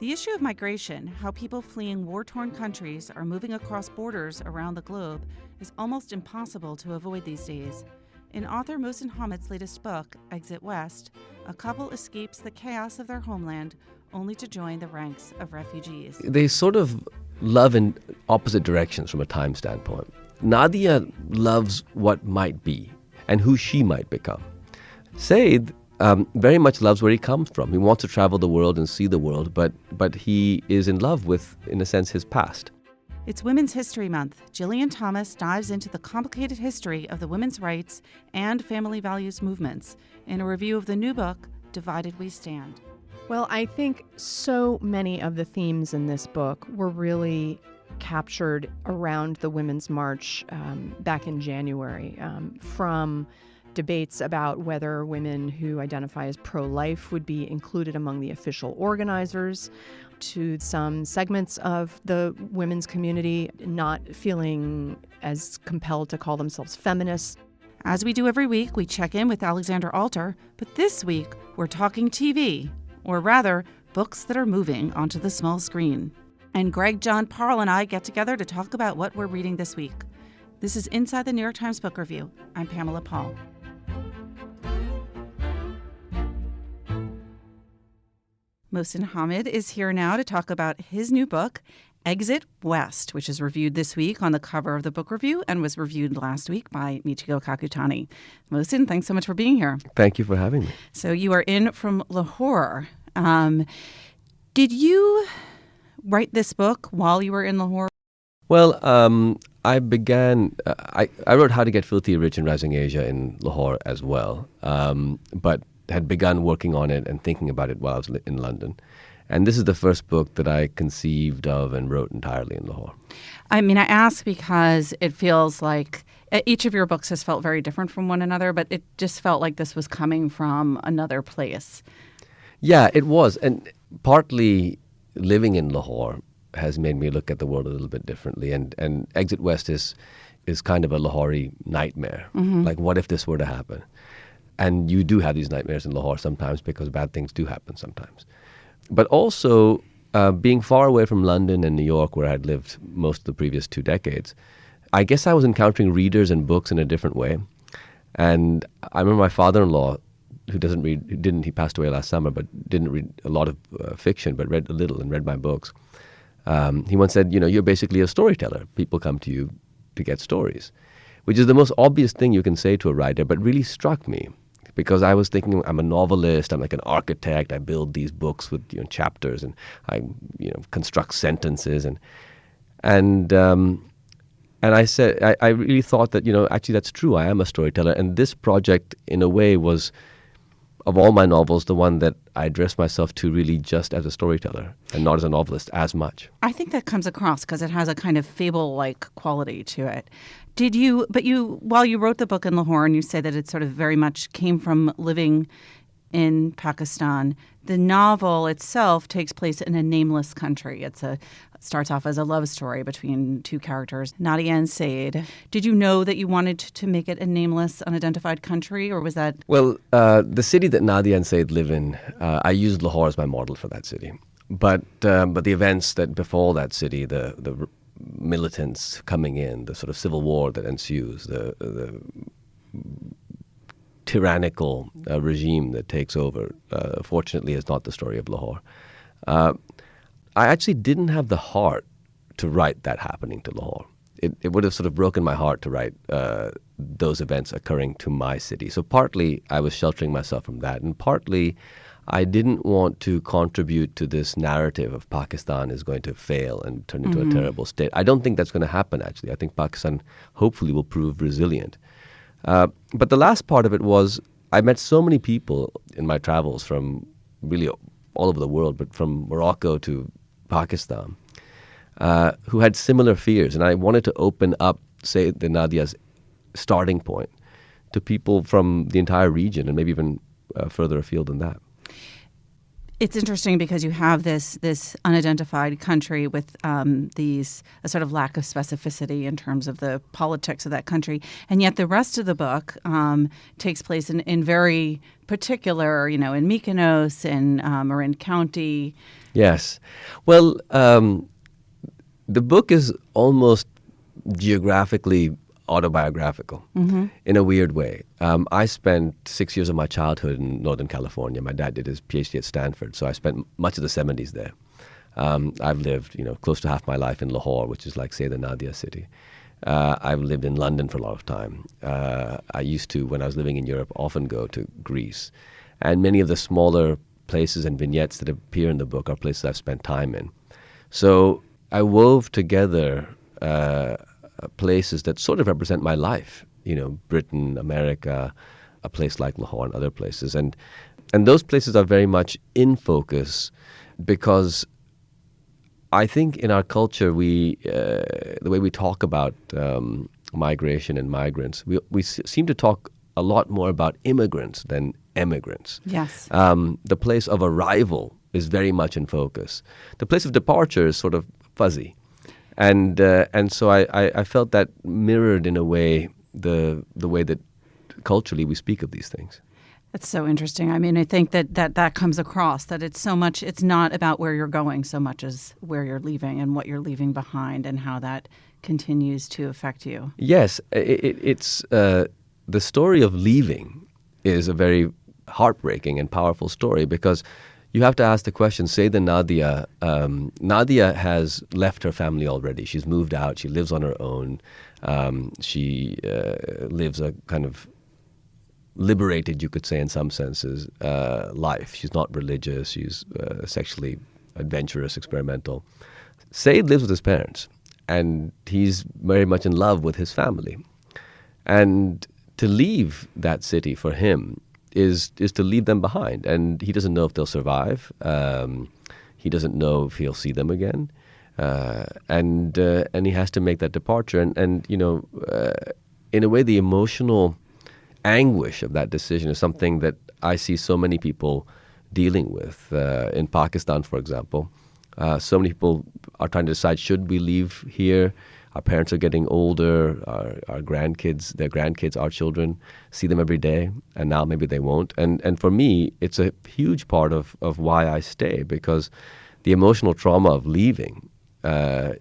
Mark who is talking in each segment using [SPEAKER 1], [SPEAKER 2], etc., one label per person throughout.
[SPEAKER 1] The issue of migration, how people fleeing war-torn countries are moving across borders around the globe, is almost impossible to avoid these days. In author Mohsin Hamid's latest book, Exit West, a couple escapes the chaos of their homeland only to join the ranks of refugees.
[SPEAKER 2] They sort of love in opposite directions from a time standpoint. Nadia loves what might be and who she might become. Said very much loves where he comes from. He wants to travel the world and see the world, but he is in love with, in a sense, his past.
[SPEAKER 1] It's Women's History Month. Gillian Thomas dives into the complicated history of the women's rights and family values movements in a review of the new book, Divided We Stand.
[SPEAKER 3] Well, I think so many of the themes in this book were really captured around the Women's March back in January, from debates about whether women who identify as pro-life would be included among the official organizers, to some segments of the women's community not feeling as compelled to call themselves feminists.
[SPEAKER 1] As we do every week, we check in with Alexander Alter, but this week we're talking TV, or rather, books that are moving onto the small screen. And Greg, John, Parle, and I get together to talk about what we're reading this week. This is Inside the New York Times Book Review. I'm Pamela Paul. Mohsin Hamid is here now to talk about his new book, Exit West, which is reviewed this week on the cover of the book review and was reviewed last week by Michiko Kakutani. Mohsin, thanks so much for being here.
[SPEAKER 2] Thank you for having me.
[SPEAKER 1] So you are in from Lahore. Did you write this book while you were in Lahore?
[SPEAKER 2] Well, I wrote How to Get Filthy Rich in Rising Asia in Lahore as well, but had begun working on it and thinking about it while I was in London. And this is the first book that I conceived of and wrote entirely in Lahore.
[SPEAKER 1] I mean, I ask because it feels like each of your books has felt very different from one another, but it just felt like this was coming from another place.
[SPEAKER 2] Yeah, it was. And partly living in Lahore has made me look at the world a little bit differently. And Exit West is kind of a Lahori nightmare. Mm-hmm. Like, what if this were to happen? And you do have these nightmares in Lahore sometimes because bad things do happen sometimes. But also, being far away from London and New York, where I'd lived most of the previous 2 decades, I guess I was encountering readers and books in a different way. And I remember my father-in-law, he passed away last summer, but didn't read a lot of fiction, but read a little and read my books. He once said, you're basically a storyteller. People come to you to get stories, which is the most obvious thing you can say to a writer, but really struck me. Because I was thinking, I'm a novelist, I'm like an architect, I build these books with chapters, and I construct sentences, and I said, I really thought that actually that's true. I am a storyteller, and this project, in a way, was, of all my novels, the one that I addressed myself to really just as a storyteller and not as a novelist as much.
[SPEAKER 1] I think that comes across because it has a kind of fable-like quality to it. While you wrote the book in Lahore, and you say that it sort of very much came from living in Pakistan, the novel itself takes place in a nameless country. It starts off as a love story between 2 characters, Nadia and Said. Did you know that you wanted to make it a nameless, unidentified country, or was that...
[SPEAKER 2] Well, the city that Nadia and Said live in, I used Lahore as my model for that city. But the events that befall that city, the militants coming in, the sort of civil war that ensues, the tyrannical regime that takes over, fortunately is not the story of Lahore. I actually didn't have the heart to write that happening to Lahore. It would have sort of broken my heart to write those events occurring to my city. So partly I was sheltering myself from that, and partly I didn't want to contribute to this narrative of Pakistan is going to fail and turn into a terrible state. I don't think that's going to happen, actually. I think Pakistan hopefully will prove resilient. But the last part of it was I met so many people in my travels from really all over the world, but from Morocco to Pakistan, who had similar fears. And I wanted to open up, say, the Nadia's starting point to people from the entire region and maybe even further afield than that.
[SPEAKER 1] it's interesting because you have this unidentified country with a sort of lack of specificity in terms of the politics of that country, and yet the rest of the book takes place in very particular, in Mykonos and Marin County.
[SPEAKER 2] Yes. Well, the book is almost geographically autobiographical in a weird way. I spent 6 years of my childhood in Northern California. My dad did his PhD at Stanford, so I spent much of the 70s there. I've lived, close to half my life in Lahore, which is like, say, the Nadia city. I've lived in London for a lot of time. I used to, when I was living in Europe, often go to Greece. And many of the smaller places and vignettes that appear in the book are places I've spent time in. So I wove together places that sort of represent my life, Britain, America, a place like Lahore and other places. And those places are very much in focus because I think in our culture, the way we talk about migration and migrants, we seem to talk a lot more about immigrants than emigrants.
[SPEAKER 1] Yes.
[SPEAKER 2] The place of arrival is very much in focus. The place of departure is sort of fuzzy. And so I felt that mirrored in a way the way that culturally we speak of these things.
[SPEAKER 1] That's so interesting. I mean, I think that comes across, that it's not about where you're going so much as where you're leaving and what you're leaving behind and how that continues to affect you.
[SPEAKER 2] Yes, it's the story of leaving is a very heartbreaking and powerful story because you have to ask the question, say the Nadia. Nadia has left her family already. She's moved out. She lives on her own. She lives a kind of liberated, you could say in some senses, life. She's not religious. She's sexually adventurous, experimental. Said lives with his parents, and he's very much in love with his family. And to leave that city for him is to leave them behind, and he doesn't know if they'll survive. He doesn't know if he'll see them again, and he has to make that departure. And in a way, the emotional anguish of that decision is something that I see so many people dealing with. In Pakistan, for example, so many people are trying to decide, should we leave here? Our parents are getting older, our grandkids, their grandkids, our children, see them every day, and now maybe they won't. And for me, it's a huge part of why I stay, because the emotional trauma of leaving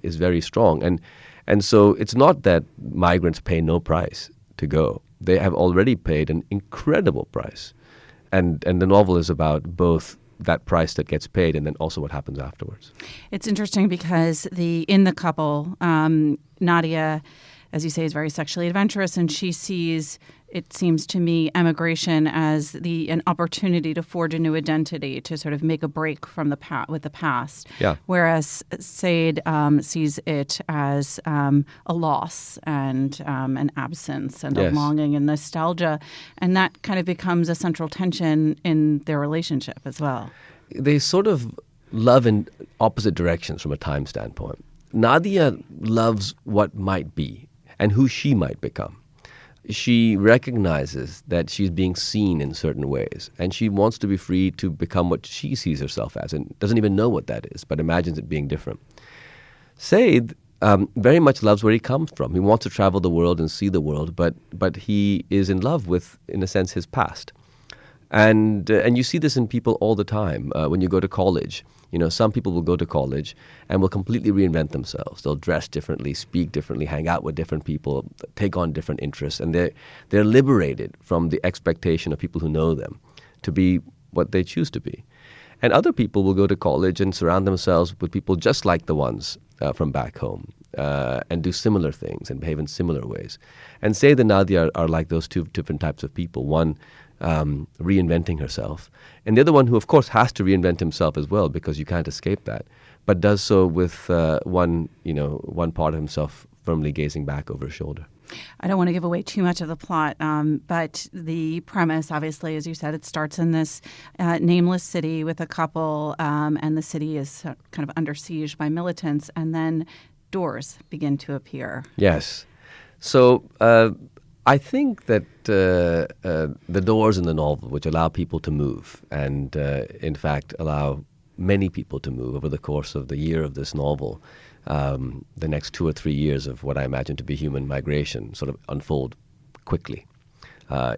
[SPEAKER 2] is very strong. And so it's not that migrants pay no price to go. They have already paid an incredible price. And the novel is about both that price that gets paid and then also what happens afterwards.
[SPEAKER 1] It's interesting because in the couple, Nadia, as you say, is very sexually adventurous, and she sees, it seems to me, emigration as an opportunity to forge a new identity, to sort of make a break from the past.
[SPEAKER 2] Yeah.
[SPEAKER 1] Whereas Said sees it as a loss and an absence and
[SPEAKER 2] Yes.
[SPEAKER 1] a longing and nostalgia, and that kind of becomes a central tension in their relationship as well.
[SPEAKER 2] They sort of love in opposite directions from a time standpoint. Nadia loves what might be and who she might become. She recognizes that she's being seen in certain ways, and she wants to be free to become what she sees herself as, and doesn't even know what that is, but imagines it being different. Said very much loves where he comes from. He wants to travel the world and see the world, but he is in love with, in a sense, his past. And you see this in people all the time. When you go to college, some people will go to college and will completely reinvent themselves. They'll dress differently, speak differently, hang out with different people, take on different interests, and they're liberated from the expectation of people who know them to be what they choose to be. And other people will go to college and surround themselves with people just like the ones from back home and do similar things and behave in similar ways. And Said and Nadia are like those two different types of people. One reinventing herself, and the other one who, of course, has to reinvent himself as well, because you can't escape that, but does so with one part of himself firmly gazing back over his shoulder.
[SPEAKER 1] I don't want to give away too much of the plot, but the premise, obviously, as you said, it starts in this nameless city with a couple, and the city is kind of under siege by militants, and then doors begin to appear.
[SPEAKER 2] Yes. So I think that the doors in the novel, which allow people to move, and in fact allow many people to move over the course of the year of this novel, the next 2 or 3 years of what I imagine to be human migration sort of unfold quickly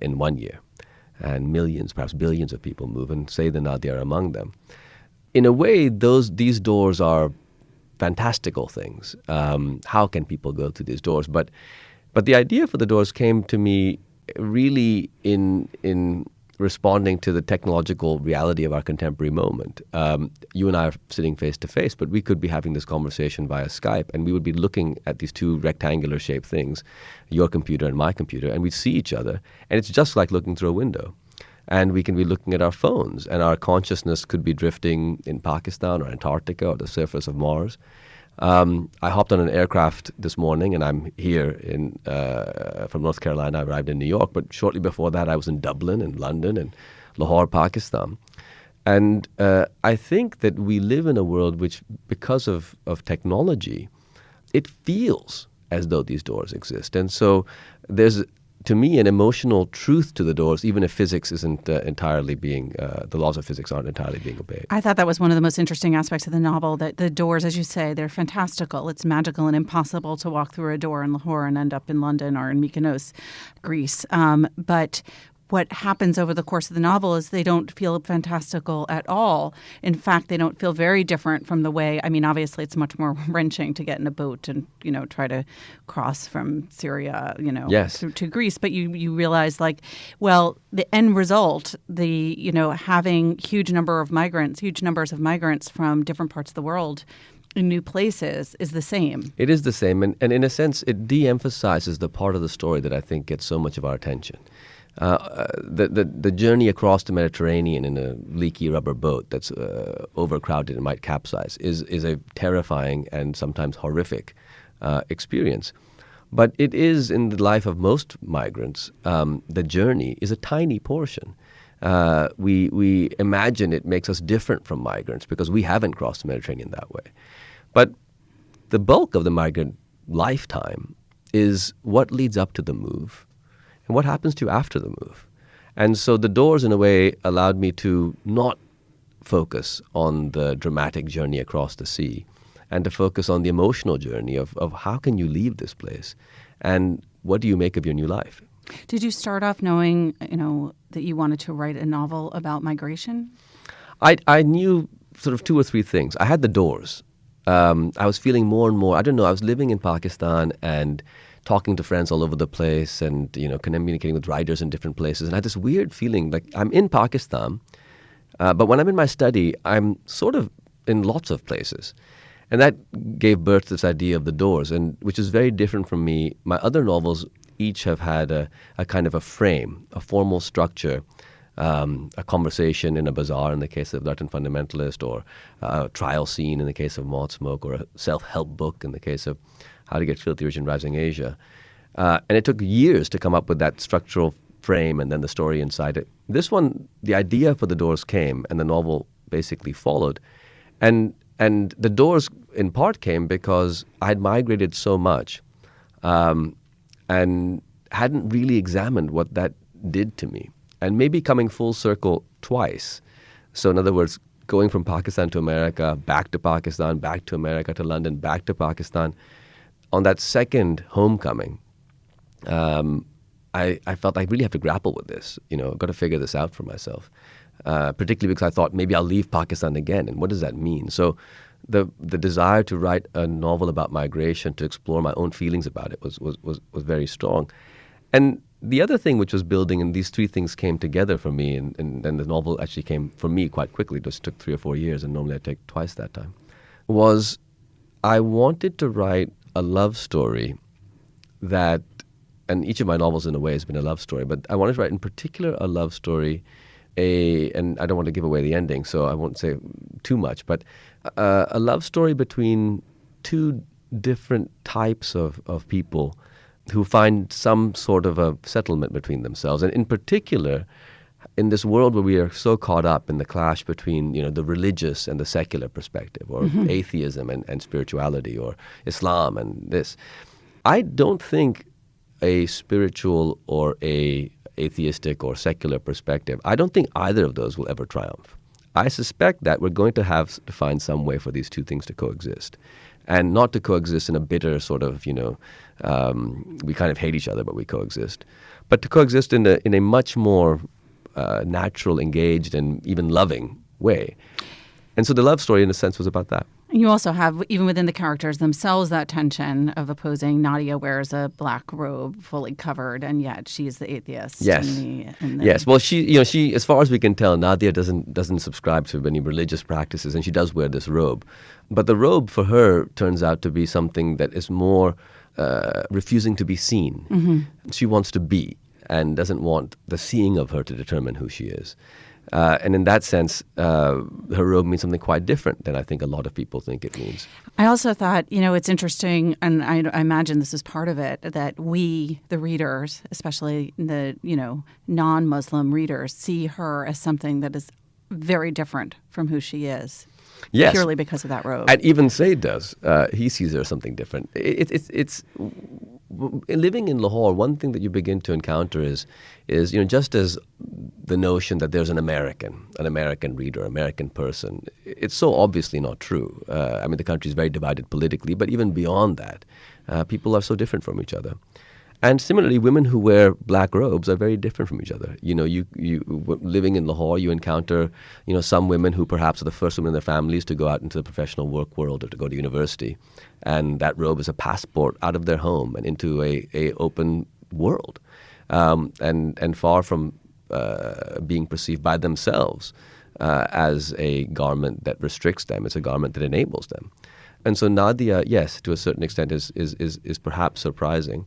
[SPEAKER 2] in 1 year. And millions, perhaps billions of people move, and Saeed and Nadia are among them. In a way, these doors are fantastical things. How can people go through these doors? But the idea for the doors came to me really in responding to the technological reality of our contemporary moment. You and I are sitting face to face, but we could be having this conversation via Skype, and we would be looking at these two rectangular shaped things, your computer and my computer, and we'd see each other, and it's just like looking through a window. And we can be looking at our phones, and our consciousness could be drifting in Pakistan or Antarctica or the surface of Mars. I hopped on an aircraft this morning, and I'm here from North Carolina. I arrived in New York, but shortly before that, I was in Dublin and London and Lahore, Pakistan. And I think that we live in a world which, because of technology, it feels as though these doors exist. And so there's, to me, an emotional truth to the doors, even if physics isn't entirely being, the laws of physics aren't entirely being obeyed.
[SPEAKER 1] I thought that was one of the most interesting aspects of the novel, that the doors, as you say, they're fantastical. It's magical and impossible to walk through a door in Lahore and end up in London or in Mykonos, Greece. But what happens over the course of the novel is they don't feel fantastical at all. In fact, they don't feel very different from the way, I mean, obviously it's much more wrenching to get in a boat and, try to cross from Syria,
[SPEAKER 2] Yes.
[SPEAKER 1] to Greece. But you realize, the end result, having huge numbers of migrants from different parts of the world in new places is the same.
[SPEAKER 2] It is the same. And in a sense, it de-emphasizes the part of the story that I think gets so much of our attention. The journey across the Mediterranean in a leaky rubber boat that's overcrowded and might capsize is a terrifying and sometimes horrific experience. But it is, in the life of most migrants, the journey is a tiny portion. We imagine it makes us different from migrants because we haven't crossed the Mediterranean that way. But the bulk of the migrant lifetime is what leads up to the move and what happens to you after the move. And so the doors, in a way, allowed me to not focus on the dramatic journey across the sea and to focus on the emotional journey of how can you leave this place and what do you make of your new life.
[SPEAKER 1] Did you start off knowing, that you wanted to write a novel about migration?
[SPEAKER 2] I knew sort of 2 or 3 things. I had the doors. I was feeling more and more, I was living in Pakistan and talking to friends all over the place and, communicating with writers in different places. And I had this weird feeling like I'm in Pakistan, but when I'm in my study, I'm sort of in lots of places. And that gave birth to this idea of the doors, and which is very different from me. My other novels each have had a kind of a frame, a formal structure, a conversation in a bazaar in the case of Latin Fundamentalist, or a trial scene in the case of Maud Smoke, or a self-help book in the case of How to Get Filthy Rich in Rising Asia. And it took years to come up with that structural frame and then the story inside it. This one, the idea for the doors came, and the novel basically followed. And the doors in part came because I had migrated so much and hadn't really examined what that did to me. And maybe coming full circle twice. So in other words, going from Pakistan to America, back to Pakistan, back to America, to London, back to Pakistan. On that second homecoming, I felt I really have to grapple with this. I've got to figure this out for myself. Particularly because I thought maybe I'll leave Pakistan again, and what does that mean? So the desire to write a novel about migration, to explore my own feelings about it was very strong. And the other thing which was building, and these 3 things came together for me, and then the novel actually came for me quite quickly, it just took 3 or 4 years, and normally I take twice that time, was I wanted to write a love story that, and each of my novels in a way has been a love story, but I wanted to write in particular a love story, and I don't want to give away the ending, so I won't say too much, but a love story between 2 different types of people who find some sort of a settlement between themselves. And in particular, in this world where we are so caught up in the clash between, the religious and the secular perspective, or atheism and spirituality, or Islam and this, I don't think a spiritual or a atheistic or secular perspective, I don't think either of those will ever triumph. I suspect that we're going to have to find some way for these two things to coexist. And not to coexist in a bitter sort of, we kind of hate each other, but we coexist. But to coexist in a much more natural, engaged, and even loving way. And so the love story, in a sense, was about that.
[SPEAKER 1] You also have, even within the characters themselves, that tension of opposing. Nadia wears a black robe, fully covered, and yet she's the atheist.
[SPEAKER 2] Yes. Yes. Well, she, as far as we can tell, Nadia doesn't subscribe to any religious practices, and she does wear this robe. But the robe for her turns out to be something that is more refusing to be seen. Mm-hmm. She wants to be, and doesn't want the seeing of her to determine who she is. And in that sense, her robe means something quite different than I think a lot of people think it means.
[SPEAKER 1] I also thought, it's interesting, and I imagine this is part of it, that we, the readers, especially the, non-Muslim readers, see her as something that is very different from who she is.
[SPEAKER 2] Yes.
[SPEAKER 1] Purely because of that robe.
[SPEAKER 2] And even Said does. He sees her as something different. It's living in Lahore, one thing that you begin to encounter is just as the notion that there's an American reader, American person, it's so obviously not true. The country is very divided politically, but even beyond that, people are so different from each other. And similarly, women who wear black robes are very different from each other. You living in Lahore, you encounter, some women who perhaps are the first women in their families to go out into the professional work world or to go to university. And that robe is a passport out of their home and into a open world. And far from being perceived by themselves as a garment that restricts them, it's a garment that enables them. And so Nadia, yes, to a certain extent is perhaps surprising.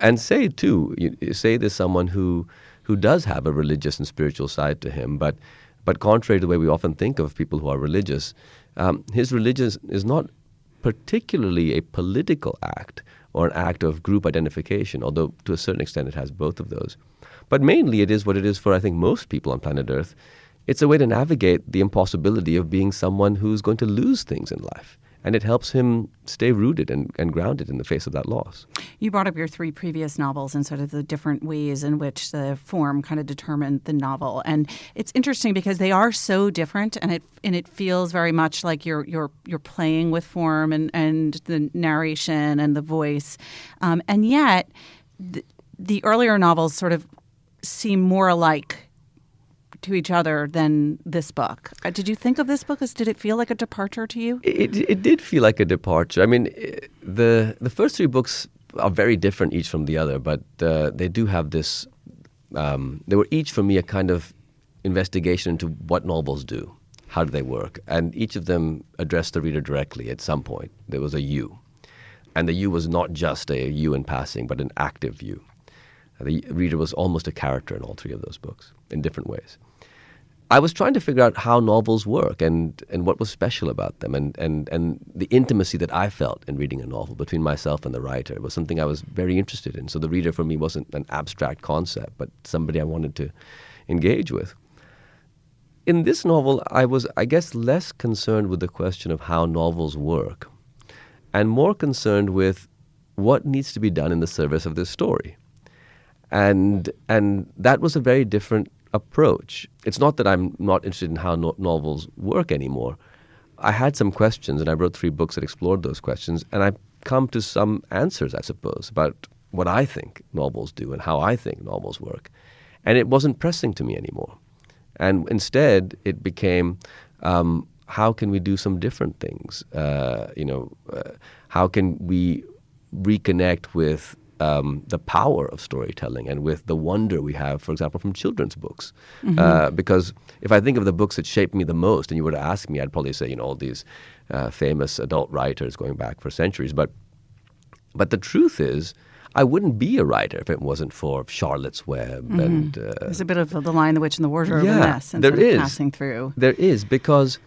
[SPEAKER 2] And Said, too. Said is someone who does have a religious and spiritual side to him, but contrary to the way we often think of people who are religious, his religion is not particularly a political act or an act of group identification, although to a certain extent it has both of those. But mainly it is what it is for, I think, most people on planet Earth. It's a way to navigate the impossibility of being someone who's going to lose things in life. And it helps him stay rooted and grounded in the face of that loss. You
[SPEAKER 1] brought up your three previous novels and sort of the different ways in which the form kind of determined the novel. And it's interesting because they are so different, and it feels very much like you're playing with form and the narration and the voice. And yet, the earlier novels sort of seem more alike to each other than this book. Did you think of this book did it feel like a departure to you?
[SPEAKER 2] It did feel like a departure. The first three books are very different each from the other, but they do have this, they were each for me a kind of investigation into what novels do, how do they work, and each of them addressed the reader directly at some point. There was a you, and the you was not just a you in passing, but an active you. The reader was almost a character in all three of those books in different ways. I was trying to figure out how novels work and what was special about them and the intimacy that I felt in reading a novel between myself and the writer was something I was very interested in. So the reader for me wasn't an abstract concept, but somebody I wanted to engage with. In this novel, I was, I guess, less concerned with the question of how novels work and more concerned with what needs to be done in the service of this story. And that was a very different approach. It's not that I'm not interested in how novels work anymore. I had some questions, and I wrote 3 books that explored those questions, and I've come to some answers, I suppose, about what I think novels do and how I think novels work. And it wasn't pressing to me anymore. And instead, it became, how can we do some different things? How can we reconnect with the power of storytelling and with the wonder we have, for example, from children's books. Mm-hmm. Because if I think of the books that shaped me the most, and you were to ask me, I'd probably say, all these famous adult writers going back for centuries. But the truth is, I wouldn't be a writer if it wasn't for Charlotte's Web. Mm-hmm. And
[SPEAKER 1] there's a bit of The Lion, the Witch, and the Wardrobe in this, and
[SPEAKER 2] there
[SPEAKER 1] sort of
[SPEAKER 2] is.
[SPEAKER 1] Passing through.
[SPEAKER 2] There is, because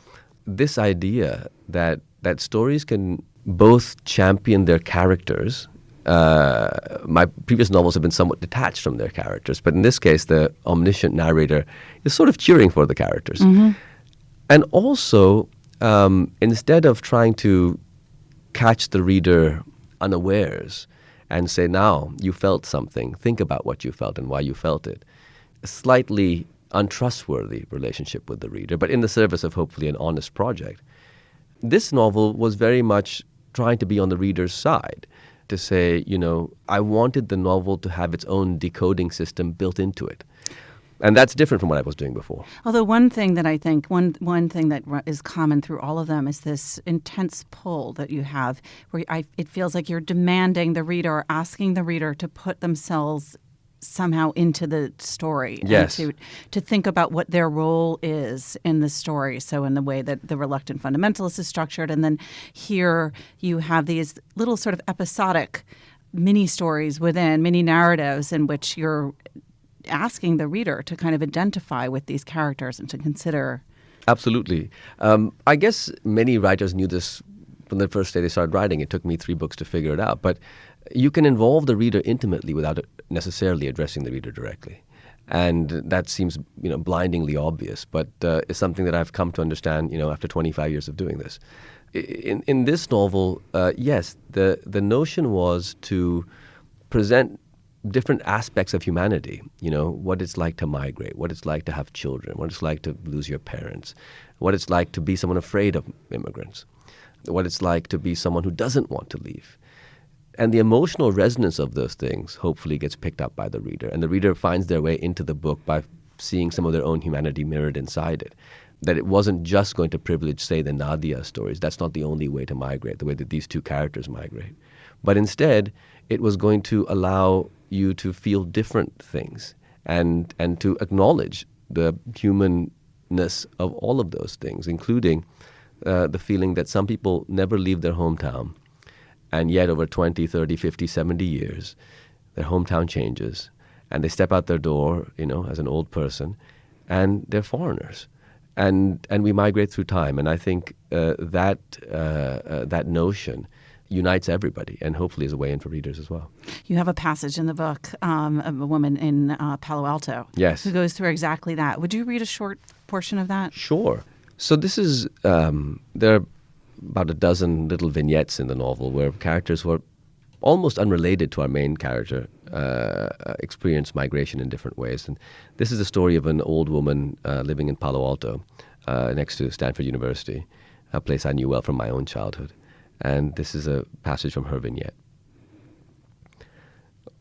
[SPEAKER 2] this idea that stories can both champion their characters. My previous novels have been somewhat detached from their characters, but in this case, the omniscient narrator is sort of cheering for the characters. Mm-hmm. And also, instead of trying to catch the reader unawares and say, now, you felt something. Think about what you felt and why you felt it. A slightly untrustworthy relationship with the reader, but in the service of hopefully an honest project. This novel was very much trying to be on the reader's side, to say, I wanted the novel to have its own decoding system built into it. And that's different from what I was doing before.
[SPEAKER 1] Although one thing that I think, one thing that is common through all of them is this intense pull that you have, where it feels like you're demanding the reader, or asking the reader to put themselves somehow into the story.
[SPEAKER 2] Yes.
[SPEAKER 1] And to think about what their role is in the story. So in the way that The Reluctant Fundamentalist is structured. And then here you have these little sort of episodic mini stories within, mini narratives in which you're asking the reader to kind of identify with these characters and to consider.
[SPEAKER 2] Absolutely. I guess many writers knew this from the first day they started writing. It took me 3 books to figure it out. But you can involve the reader intimately without necessarily addressing the reader directly. And that seems, blindingly obvious, but it's something that I've come to understand, after 25 years of doing this. In this novel, yes, the notion was to present different aspects of humanity, what it's like to migrate, what it's like to have children, what it's like to lose your parents, what it's like to be someone afraid of immigrants, what it's like to be someone who doesn't want to leave. And the emotional resonance of those things hopefully gets picked up by the reader, and the reader finds their way into the book by seeing some of their own humanity mirrored inside it. That it wasn't just going to privilege, say, the Nadia stories. That's not the only way to migrate, the way that these 2 characters migrate. But instead, it was going to allow you to feel different things and to acknowledge the humanness of all of those things, including the feeling that some people never leave their hometown, and yet over 20, 30, 50, 70 years, their hometown changes, and they step out their door, as an old person, and they're foreigners. And we migrate through time, and I think that notion unites everybody, and hopefully is a way in for readers as well.
[SPEAKER 1] You have a passage in the book of a woman in Palo Alto,
[SPEAKER 2] yes,
[SPEAKER 1] who goes through exactly that. Would you read a short portion of that?
[SPEAKER 2] Sure. So this is, there are about a dozen little vignettes in the novel where characters who are almost unrelated to our main character experience migration in different ways. And this is the story of an old woman living in Palo Alto next to Stanford University, a place I knew well from my own childhood. And this is a passage from her vignette.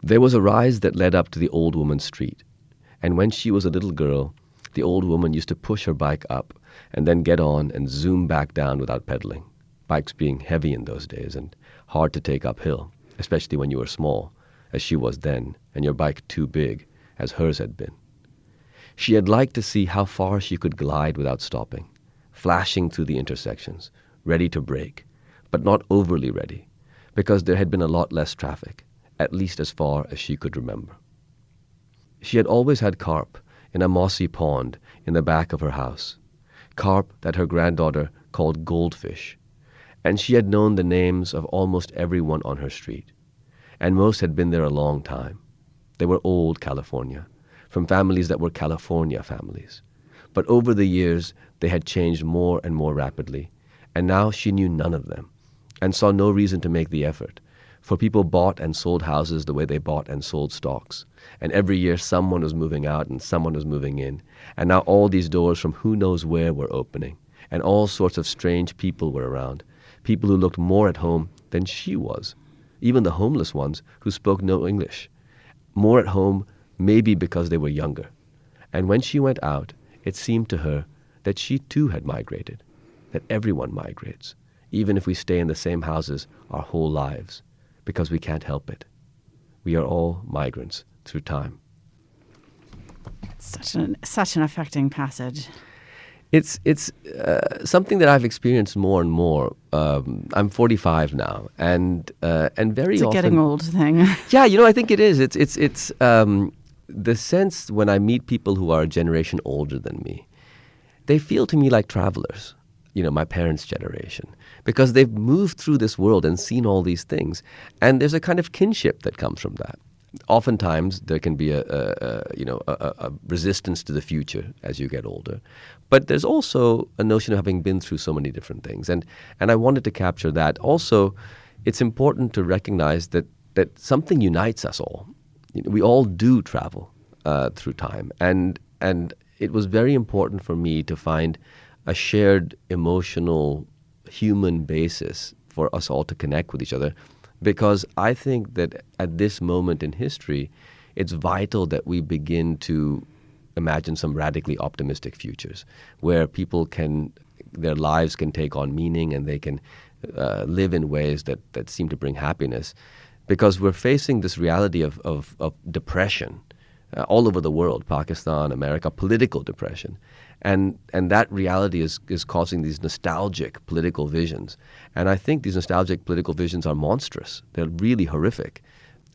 [SPEAKER 2] There was a rise that led up to the old woman's street, and when she was a little girl, the old woman used to push her bike up and then get on and zoom back down without pedaling, bikes being heavy in those days and hard to take uphill, especially when you were small, as she was then, and your bike too big, as hers had been. She had liked to see how far she could glide without stopping, flashing through the intersections, ready to brake, but not overly ready, because there had been a lot less traffic, at least as far as she could remember. She had always had carp in a mossy pond in the back of her house, carp that her granddaughter called goldfish, and she had known the names of almost everyone on her street, and most had been there a long time. They were old California, from families that were California families. But over the years, they had changed more and more rapidly, and now she knew none of them, and saw no reason to make the effort, for people bought and sold houses the way they bought and sold stocks, and every year someone was moving out and someone was moving in, and now all these doors from who knows where were opening, and all sorts of strange people were around, people who looked more at home than she was, even the homeless ones who spoke no English, more at home maybe because they were younger. And when she went out, it seemed to her that she too had migrated, that everyone migrates, even if we stay in the same houses our whole lives, because we can't help it. We are all migrants through time.
[SPEAKER 1] Such an affecting passage.
[SPEAKER 2] It's something that I've experienced more and more. I'm 45 now, and very often
[SPEAKER 1] it's a getting old thing.
[SPEAKER 2] Yeah, I think it is. It's the sense when I meet people who are a generation older than me, they feel to me like travelers. My parents' generation, because they've moved through this world and seen all these things, and there's a kind of kinship that comes from that. Oftentimes, there can be a resistance to the future as you get older, but there's also a notion of having been through so many different things, and I wanted to capture that. Also, it's important to recognize that that something unites us all. We all do travel through time, and it was very important for me to find a shared emotional human basis for us all to connect with each other, because I think that at this moment in history, it's vital that we begin to imagine some radically optimistic futures where their lives can take on meaning and they can live in ways that seem to bring happiness. Because we're facing this reality of depression all over the world, Pakistan, America, political depression. And that reality is causing these nostalgic political visions. And I think these nostalgic political visions are monstrous. They're really horrific.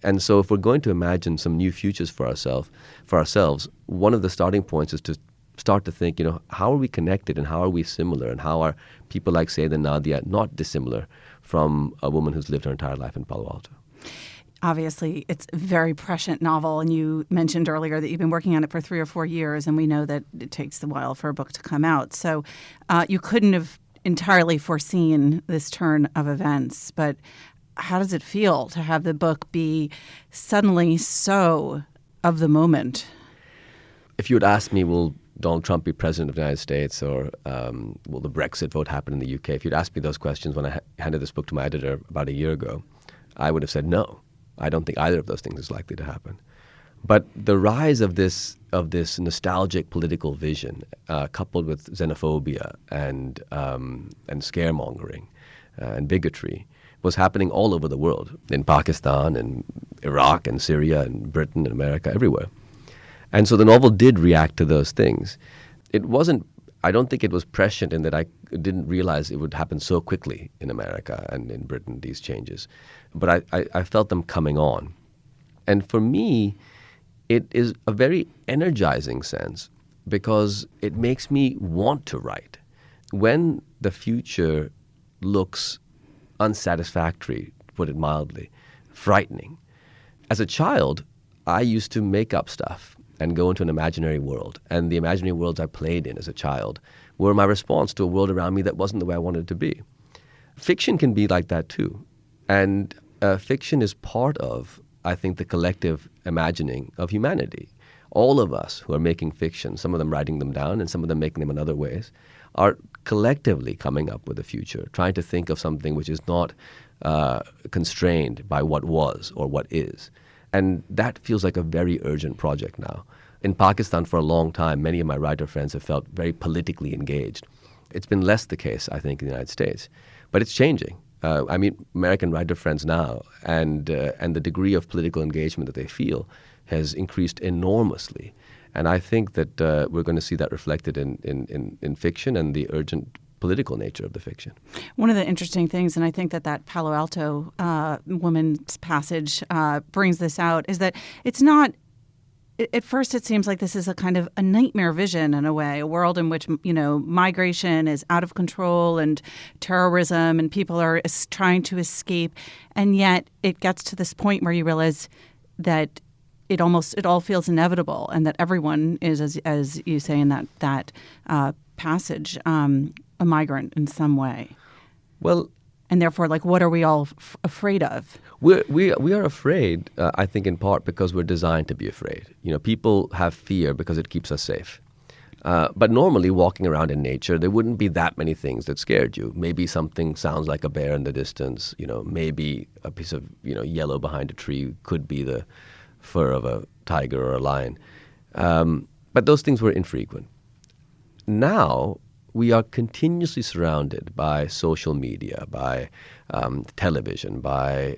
[SPEAKER 2] And so if we're going to imagine some new futures for ourselves, one of the starting points is to start to think, how are we connected and how are we similar, and how are people like Sayyidah Nadia not dissimilar from a woman who's lived her entire life in Palo Alto?
[SPEAKER 1] Obviously, it's a very prescient novel, and you mentioned earlier that you've been working on it for 3 or 4 years, and we know that it takes a while for a book to come out. So you couldn't have entirely foreseen this turn of events, but how does it feel to have the book be suddenly so of the moment?
[SPEAKER 2] If you had asked me, will Donald Trump be president of the United States, or will the Brexit vote happen in the UK? If you'd asked me those questions when I handed this book to my editor about a year ago, I would have said no. I don't think either of those things is likely to happen. But the rise of this nostalgic political vision, coupled with xenophobia and scaremongering and bigotry, was happening all over the world, in Pakistan and Iraq and Syria and Britain and America, everywhere. And so the novel did react to those things. I don't think it was prescient in that I didn't realize it would happen so quickly in America and in Britain, these changes. But I felt them coming on. And for me, it is a very energizing sense because it makes me want to write. When the future looks unsatisfactory, to put it mildly, frightening. As a child, I used to make up stuff and go into an imaginary world. And the imaginary worlds I played in as a child were my response to a world around me that wasn't the way I wanted it to be. Fiction can be like that too. And fiction is part of, I think, the collective imagining of humanity. All of us who are making fiction, some of them writing them down and some of them making them in other ways, are collectively coming up with a future, trying to think of something which is not constrained by what was or what is. And that feels like a very urgent project now. In Pakistan, for a long time, many of my writer friends have felt very politically engaged. It's been less the case, I think, in the United States. But it's changing. I meet American writer friends now, and the degree of political engagement that they feel has increased enormously. And I think that we're going to see that reflected in fiction and the urgent political nature of the fiction.
[SPEAKER 1] One of the interesting things, and I think that Palo Alto woman's passage brings this out, is that it's not, at first it seems like this is a kind of a nightmare vision in a way, a world in which, migration is out of control and terrorism and people are trying to escape. And yet it gets to this point where you realize that it all feels inevitable and that everyone is, as you say in that passage, a migrant in some way.
[SPEAKER 2] Well,
[SPEAKER 1] and therefore, what are we all afraid of?
[SPEAKER 2] We are afraid, I think, in part because we're designed to be afraid. People have fear because it keeps us safe. But normally, walking around in nature, there wouldn't be that many things that scared you. Maybe something sounds like a bear in the distance. Maybe a piece of yellow behind a tree could be the fur of a tiger or a lion. But those things were infrequent. Now, we are continuously surrounded by social media, by television, by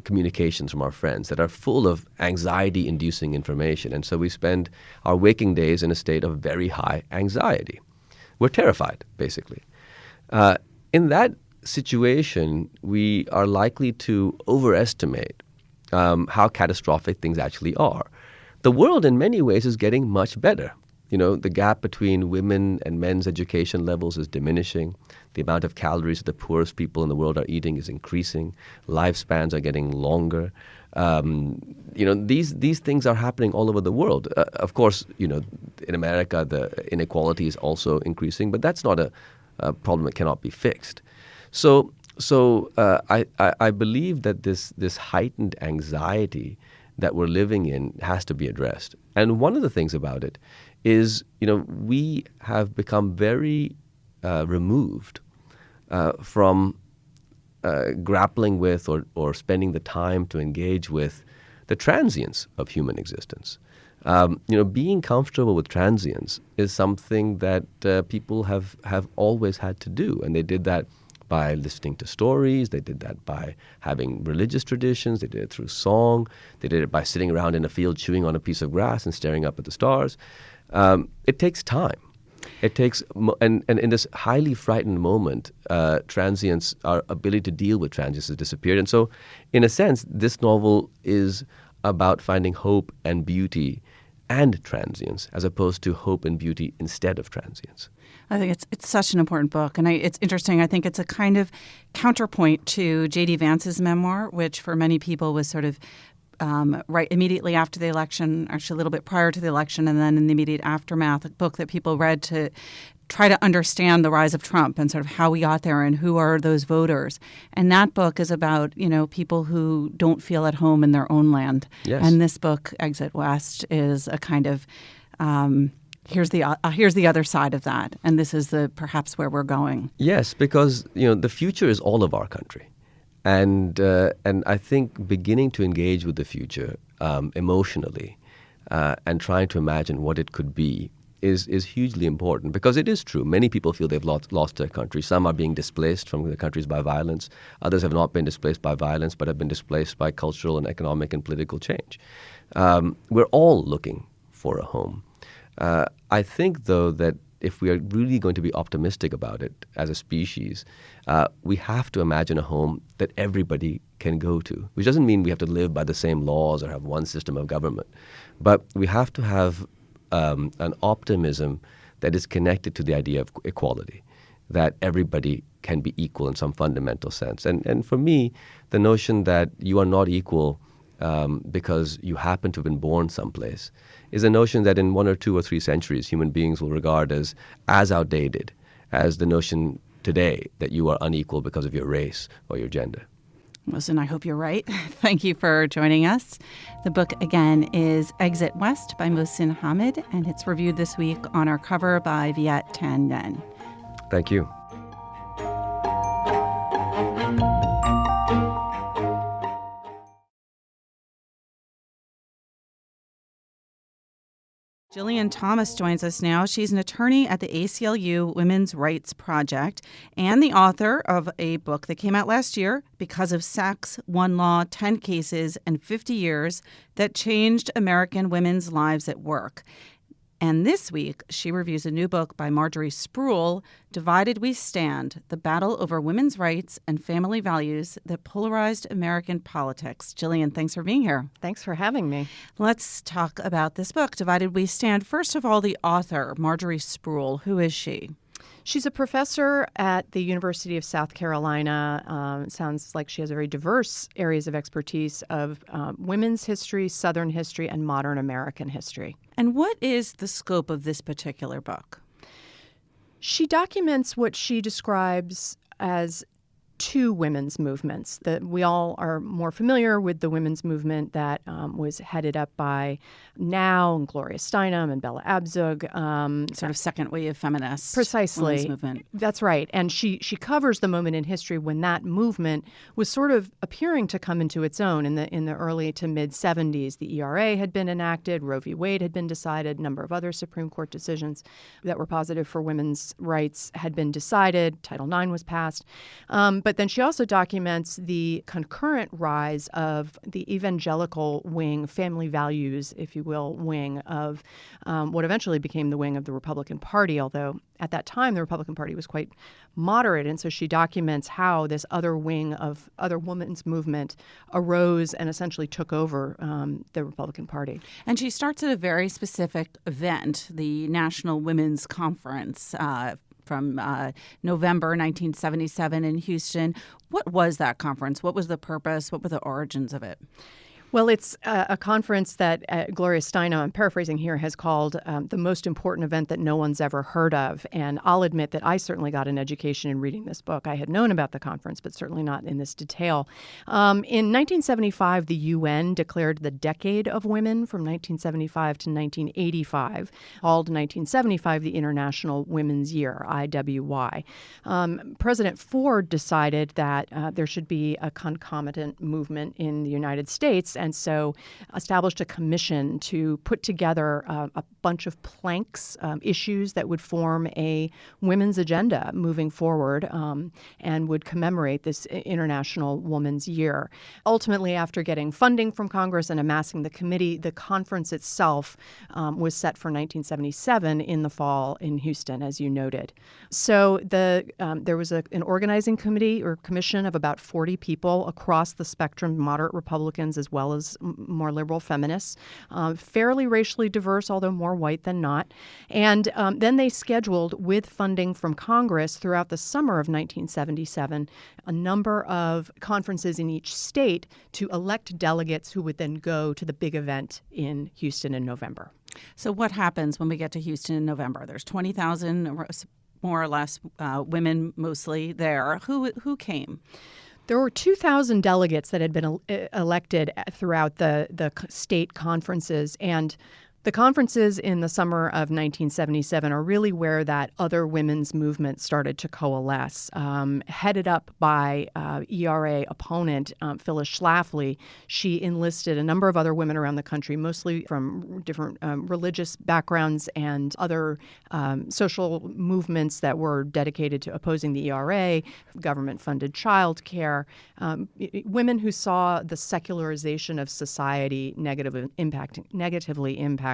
[SPEAKER 2] communications from our friends that are full of anxiety-inducing information. And so we spend our waking days in a state of very high anxiety. We're terrified, basically. In that situation, we are likely to overestimate how catastrophic things actually are. The world, in many ways, is getting much better. The gap between women and men's education levels is diminishing. The amount of calories that the poorest people in the world are eating is increasing. Lifespans are getting longer. These things are happening all over the world. Of course, in America, the inequality is also increasing, but that's not a problem that cannot be fixed. So I believe that this heightened anxiety that we're living in has to be addressed. And one of the things about it is, we have become very removed from grappling with or spending the time to engage with the transience of human existence. Being comfortable with transience is something that people have always had to do, and they did that by listening to stories. They did that by having religious traditions. They did it through song. They did it by sitting around in a field chewing on a piece of grass and staring up at the stars. It takes time. It takes, and in this highly frightened moment, transience, our ability to deal with transience has disappeared. And so, in a sense, this novel is about finding hope and beauty and transience, as opposed to hope and beauty instead of transience.
[SPEAKER 1] I think it's such an important book, and it's interesting. I think it's a kind of counterpoint to J.D. Vance's memoir, which for many people was sort of right immediately after the election, actually a little bit prior to the election, and then in the immediate aftermath, a book that people read to try to understand the rise of Trump and sort of how we got there and who are those voters. And that book is about, people who don't feel at home in their own land.
[SPEAKER 2] Yes.
[SPEAKER 1] And this book, Exit West, is a kind of here's the other side of that, and this is perhaps where we're going.
[SPEAKER 2] Yes, because the future is all of our country, and I think beginning to engage with the future emotionally and trying to imagine what it could be is hugely important, because it is true. Many people feel they've lost their country. Some are being displaced from their countries by violence. Others have not been displaced by violence, but have been displaced by cultural and economic and political change. We're all looking for a home. I think, though, that if we are really going to be optimistic about it as a species, we have to imagine a home that everybody can go to, which doesn't mean we have to live by the same laws or have one system of government. But we have to have an optimism that is connected to the idea of equality, that everybody can be equal in some fundamental sense. And for me, the notion that you are not equal because you happen to have been born someplace is a notion that in 1 or 2 or 3 centuries human beings will regard as outdated as the notion today that you are unequal because of your race or your gender.
[SPEAKER 1] Listen, I hope you're right. Thank you for joining us. The book, again, is Exit West by Mohsin Hamid, and it's reviewed this week on our cover by Viet Tan Nguyen.
[SPEAKER 2] Thank you.
[SPEAKER 1] Gillian Thomas joins us now. She's an attorney at the ACLU Women's Rights Project and the author of a book that came out last year, Because of Sex, One Law, 10 Cases, and 50 Years That Changed American Women's Lives at Work. And this week, she reviews a new book by Marjorie Spruill, Divided We Stand, The Battle Over Women's Rights and Family Values That Polarized American Politics. Gillian, thanks for being here.
[SPEAKER 3] Thanks for having me.
[SPEAKER 1] Let's talk about this book, Divided We Stand. First of all, the author, Marjorie Spruill. Who is she?
[SPEAKER 3] She's a professor at the University of South Carolina. Sounds like she has very diverse areas of expertise of women's history, Southern history, and modern American history.
[SPEAKER 1] And what is the scope of this particular book?
[SPEAKER 3] She documents what she describes as 2 women's movements. That we all are more familiar with the women's movement that was headed up by Now and Gloria Steinem and Bella Abzug.
[SPEAKER 1] Sort of second wave feminist.
[SPEAKER 3] Precisely.
[SPEAKER 1] Women's movement.
[SPEAKER 3] That's right. And she covers the moment in history when that movement was sort of appearing to come into its own in the early to mid 70s. The ERA had been enacted, Roe v. Wade had been decided, a number of other Supreme Court decisions that were positive for women's rights had been decided. Title IX was passed. But then she also documents the concurrent rise of the evangelical wing, family values, if you will, wing of what eventually became the wing of the Republican Party, although at that time the Republican Party was quite moderate. And so she documents how this other wing of other women's movement arose and essentially took over the Republican Party.
[SPEAKER 1] And she starts at a very specific event, the National Women's Conference, from November 1977 in Houston. What was that conference? What was the purpose? What were the origins of it?
[SPEAKER 3] Well, it's a conference that Gloria Steinem, I'm paraphrasing here, has called the most important event that no one's ever heard of. And I'll admit that I certainly got an education in reading this book. I had known about the conference, but certainly not in this detail. In 1975, the UN declared the Decade of Women from 1975 to 1985, called 1975 the International Women's Year, IWY. President Ford decided that there should be a concomitant movement in the United States, and so established a commission to put together a bunch of planks, issues that would form a women's agenda moving forward, and would commemorate this International Women's Year. Ultimately, after getting funding from Congress and amassing the committee, the conference itself was set for 1977 in the fall in Houston, as you noted. So there was an organizing committee or commission of about 40 people across the spectrum, moderate Republicans as well as more liberal feminists, fairly racially diverse, although more white than not. And then they scheduled, with funding from Congress throughout the summer of 1977, a number of conferences in each state to elect delegates who would then go to the big event in Houston in November.
[SPEAKER 1] So what happens when we get to Houston in November? There's 20,000 more or less women mostly there. Who came?
[SPEAKER 3] There were 2,000 delegates that had been elected throughout the state conferences, and the conferences in the summer of 1977 are really where that other women's movement started to coalesce. Headed up by ERA opponent Phyllis Schlafly, she enlisted a number of other women around the country, mostly from different religious backgrounds and other social movements that were dedicated to opposing the ERA, government-funded child care, women who saw the secularization of society negatively impacting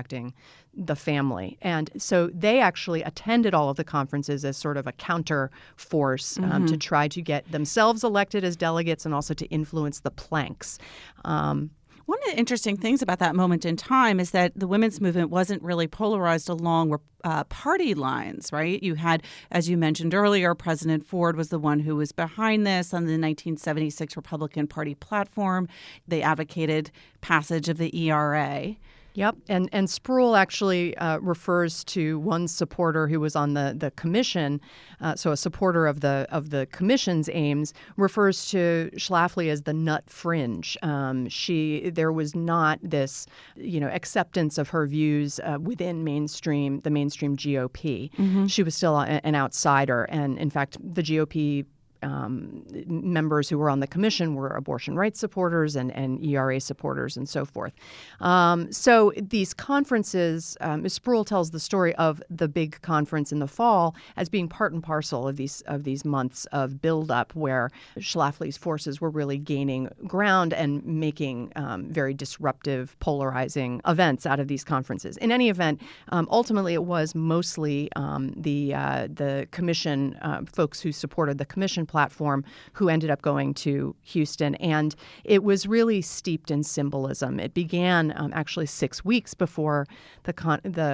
[SPEAKER 3] the family. And so they actually attended all of the conferences as sort of a counter force to try to get themselves elected as delegates and also to influence the planks.
[SPEAKER 1] One of the interesting things about that moment in time is that the women's movement wasn't really polarized along party lines, right? You had, as you mentioned earlier, President Ford was the one who was behind this on the 1976 Republican Party platform. They advocated passage of the ERA.
[SPEAKER 3] Yep, and Spruill actually refers to one supporter who was on the commission, so a supporter of the commission's aims, refers to Schlafly as the nut fringe. There was not this, acceptance of her views within the mainstream GOP. Mm-hmm. She was still an outsider, and in fact, the GOP members who were on the commission were abortion rights supporters and ERA supporters and so forth. So these conferences, Ms. Spruill tells the story of the big conference in the fall as being part and parcel of these months of buildup where Schlafly's forces were really gaining ground and making very disruptive, polarizing events out of these conferences. In any event, ultimately it was mostly the commission folks who supported the commission platform who ended up going to Houston. And it was really steeped in symbolism. It began actually 6 weeks before the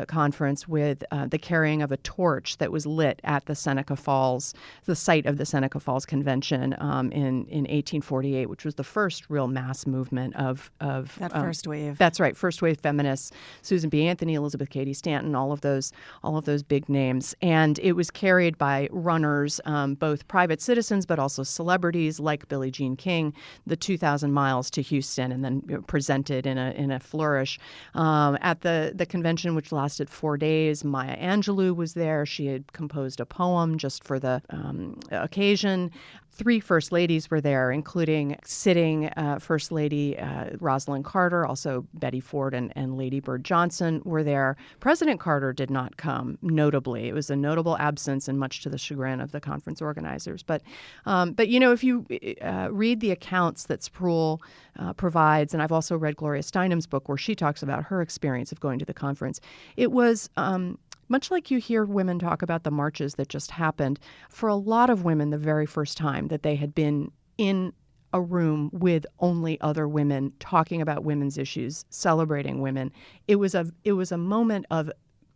[SPEAKER 3] conference with the carrying of a torch that was lit at the Seneca Falls, the site of the Seneca Falls Convention in 1848, which was the first real mass movement of
[SPEAKER 1] that first wave.
[SPEAKER 3] That's right, first wave feminists, Susan B. Anthony, Elizabeth Cady Stanton, all of those big names. And it was carried by runners, both private citizens but also celebrities like Billie Jean King, the 2,000 miles to Houston, and then presented in a flourish. At the convention, which lasted 4 days, Maya Angelou was there. She had composed a poem just for the occasion. 3 first ladies were there, including sitting First Lady Rosalind Carter, also Betty Ford and Lady Bird Johnson were there. President Carter did not come, notably. It was a notable absence and much to the chagrin of the conference organizers. But if you read the accounts that Spruill provides, and I've also read Gloria Steinem's book where she talks about her experience of going to the conference, it was much like you hear women talk about the marches that just happened, for a lot of women, the very first time that they had been in a room with only other women talking about women's issues, celebrating women, it was a moment of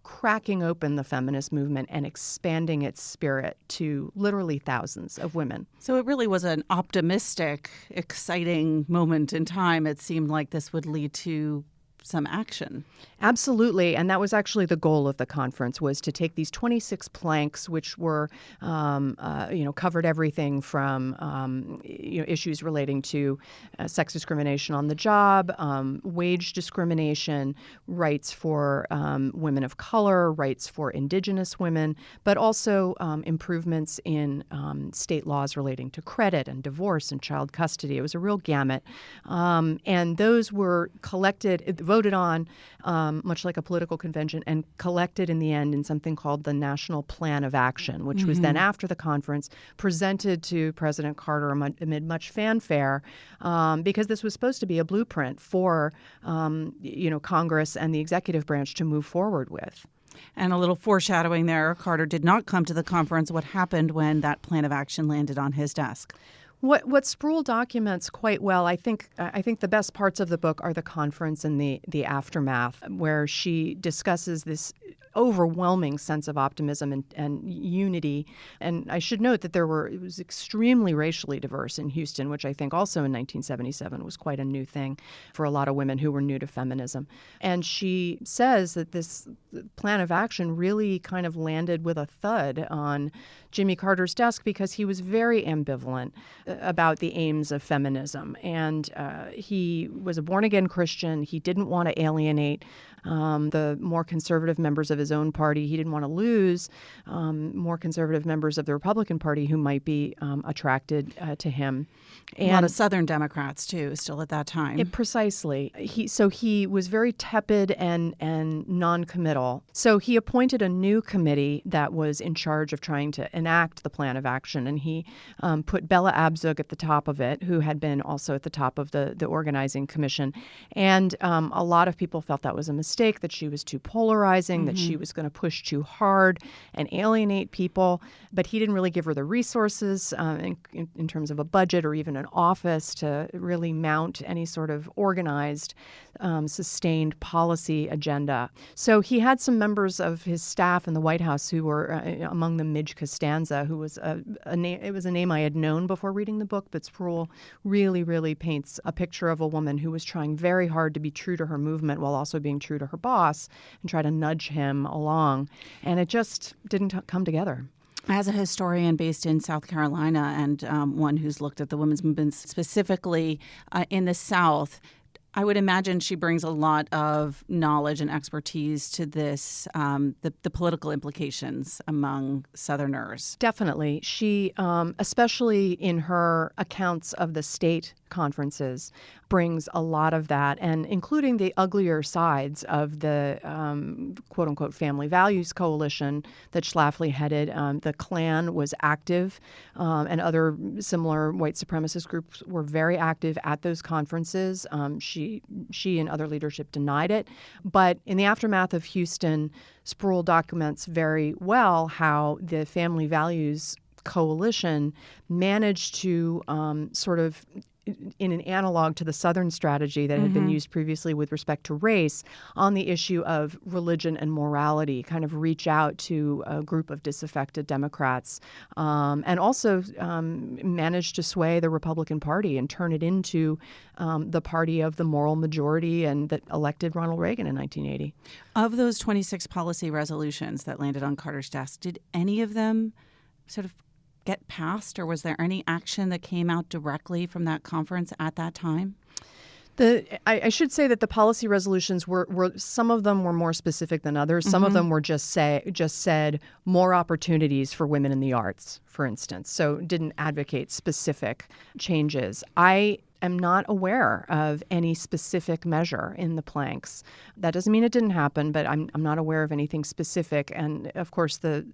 [SPEAKER 3] cracking open the feminist movement and expanding its spirit to literally thousands of women.
[SPEAKER 1] So it really was an optimistic, exciting moment in time. It seemed like this would lead to some action.
[SPEAKER 3] Absolutely, and that was actually the goal of the conference, was to take these 26 planks, which were, covered everything from, issues relating to sex discrimination on the job, wage discrimination, rights for women of color, rights for indigenous women, but also improvements in state laws relating to credit and divorce and child custody. It was a real gamut, and those were voted on, much like a political convention, and collected in the end in something called the National Plan of Action, which was then, after the conference, presented to President Carter amid much fanfare, because this was supposed to be a blueprint for, Congress and the executive branch to move forward with.
[SPEAKER 1] And a little foreshadowing there, Carter did not come to the conference. What happened when that plan of action landed on his desk?
[SPEAKER 3] What Spruill documents quite well, I think the best parts of the book are the conference and the aftermath, where she discusses this overwhelming sense of optimism and unity. And I should note that it was extremely racially diverse in Houston, which I think also in 1977 was quite a new thing for a lot of women who were new to feminism. And she says that this plan of action really kind of landed with a thud on Jimmy Carter's desk because he was very ambivalent about the aims of feminism. And he was a born-again Christian. He didn't want to alienate the more conservative members of his own party. He didn't want to lose more conservative members of the Republican Party who might be attracted to him.
[SPEAKER 1] And a lot of Southern Democrats, too, still at that time.
[SPEAKER 3] Precisely. He was very tepid and non-committal. So he appointed a new committee that was in charge of trying to enact the plan of action, and he put Bella Abzug at the top of it, who had been also at the top of the organizing commission. And a lot of people felt that was a mistake, that she was too polarizing, that she was going to push too hard and alienate people. But he didn't really give her the resources in terms of a budget or even an office to really mount any sort of organized, sustained policy agenda. So he had some members of his staff in the White House who were, among them Midge Costanza, who was a name I had known before reading the book, but Spruill really, really paints a picture of a woman who was trying very hard to be true to her movement while also being true to her boss and try to nudge him along. And it just didn't come together.
[SPEAKER 1] As a historian based in South Carolina and one who's looked at the women's movement specifically in the South, I would imagine she brings a lot of knowledge and expertise to this, the political implications among Southerners.
[SPEAKER 3] Definitely. She, especially in her accounts of the state conferences, brings a lot of that, and including the uglier sides of the quote-unquote family values coalition that Schlafly headed. The Klan was active, and other similar white supremacist groups were very active at those conferences. She and other leadership denied it. But in the aftermath of Houston, Spruill documents very well how the family values coalition managed to sort of, in an analog to the Southern strategy that had been used previously with respect to race, on the issue of religion and morality, kind of reach out to a group of disaffected Democrats, and also manage to sway the Republican Party and turn it into the party of the moral majority and that elected Ronald Reagan in 1980.
[SPEAKER 1] Of those 26 policy resolutions that landed on Carter's desk, did any of them sort of get passed, or was there any action that came out directly from that conference at that time?
[SPEAKER 3] I should say that the policy resolutions were some of them were more specific than others. Some of them were just said more opportunities for women in the arts, for instance. So didn't advocate specific changes. I am not aware of any specific measure in the planks. That doesn't mean it didn't happen, but I'm not aware of anything specific. And of course, the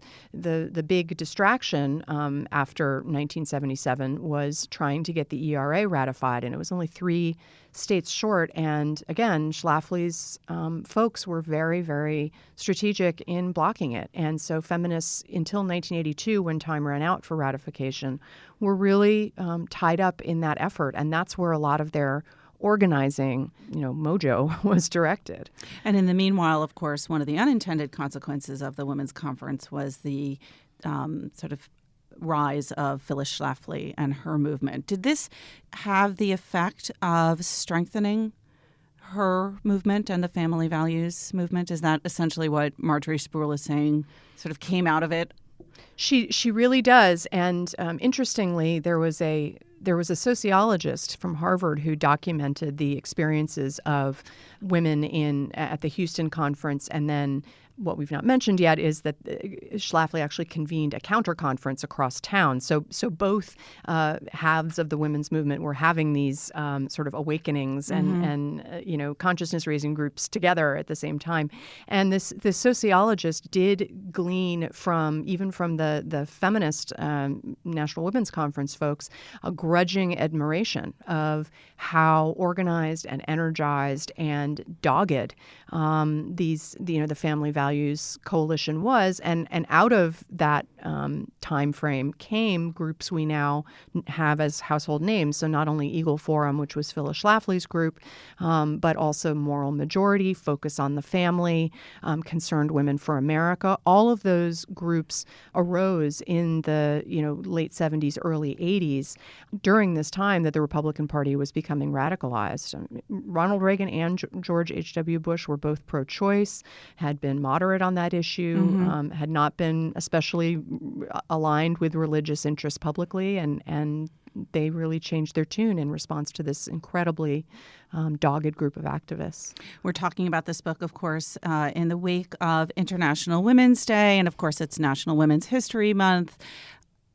[SPEAKER 3] big distraction after 1977 was trying to get the ERA ratified, and it was only 3 states short. And again, Schlafly's folks were very, very strategic in blocking it. And so feminists, until 1982, when time ran out for ratification, were really tied up in that effort. And that's where a lot of their organizing, mojo was directed.
[SPEAKER 1] And in the meanwhile, of course, one of the unintended consequences of the Women's Conference was the sort of rise of Phyllis Schlafly and her movement. Did this have the effect of strengthening her movement and the family values movement? Is that essentially what Marjorie Spruill is saying sort of came out of it?
[SPEAKER 3] She really does. And interestingly, there was a sociologist from Harvard who documented the experiences of women at the Houston conference, and then what we've not mentioned yet is that Schlafly actually convened a counter-conference across town. So both halves of the women's movement were having these sort of awakenings and consciousness-raising groups together at the same time. And this sociologist did glean from the feminist National Women's Conference folks a grudging admiration of how organized and energized and dogged the Family Values Coalition was, and out of that time frame came groups we now have as household names. So not only Eagle Forum, which was Phyllis Schlafly's group, but also Moral Majority, Focus on the Family, Concerned Women for America. All of those groups arose in the late 70s, early 80s, during this time that the Republican Party was becoming radicalized. Ronald Reagan and George H.W. Bush were both pro-choice, had been moderate on that issue, had not been especially aligned with religious interests publicly, and they really changed their tune in response to this incredibly dogged group of activists.
[SPEAKER 1] We're talking about this book, of course, in the wake of International Women's Day, and of course it's National Women's History Month.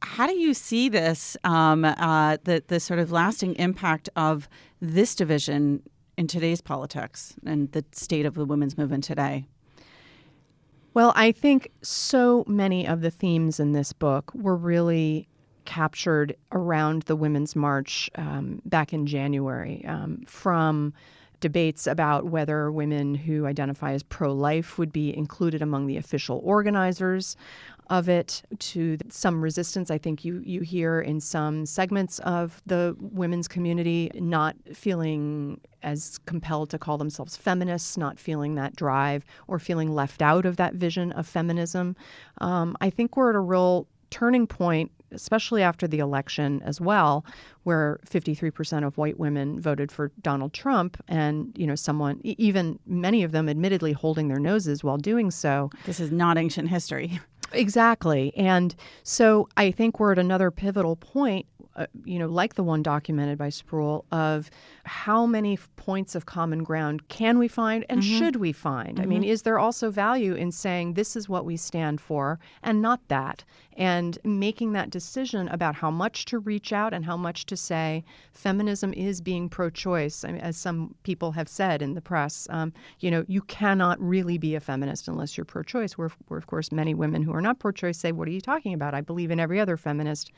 [SPEAKER 1] How do you see this, the sort of lasting impact of this division in today's politics and the state of the women's movement today?
[SPEAKER 3] Well, I think so many of the themes in this book were really captured around the Women's March back in January, from debates about whether women who identify as pro-life would be included among the official organizers of it, to some resistance I think you hear in some segments of the women's community, not feeling as compelled to call themselves feminists, not feeling that drive, or feeling left out of that vision of feminism. I think we're at a real turning point, especially after the election as well, where 53% of white women voted for Donald Trump, and even many of them admittedly holding their noses while doing so.
[SPEAKER 1] This is not ancient history.
[SPEAKER 3] Exactly. And so I think we're at another pivotal point, like the one documented by Spruill, of how many points of common ground can we find and should we find? I mean, is there also value in saying this is what we stand for and not that? And making that decision about how much to reach out and how much to say feminism is being pro-choice. I mean, as some people have said in the press, you cannot really be a feminist unless you're pro-choice. Where of course, many women who are not pro-choice say, what are you talking about? I believe in every other feminist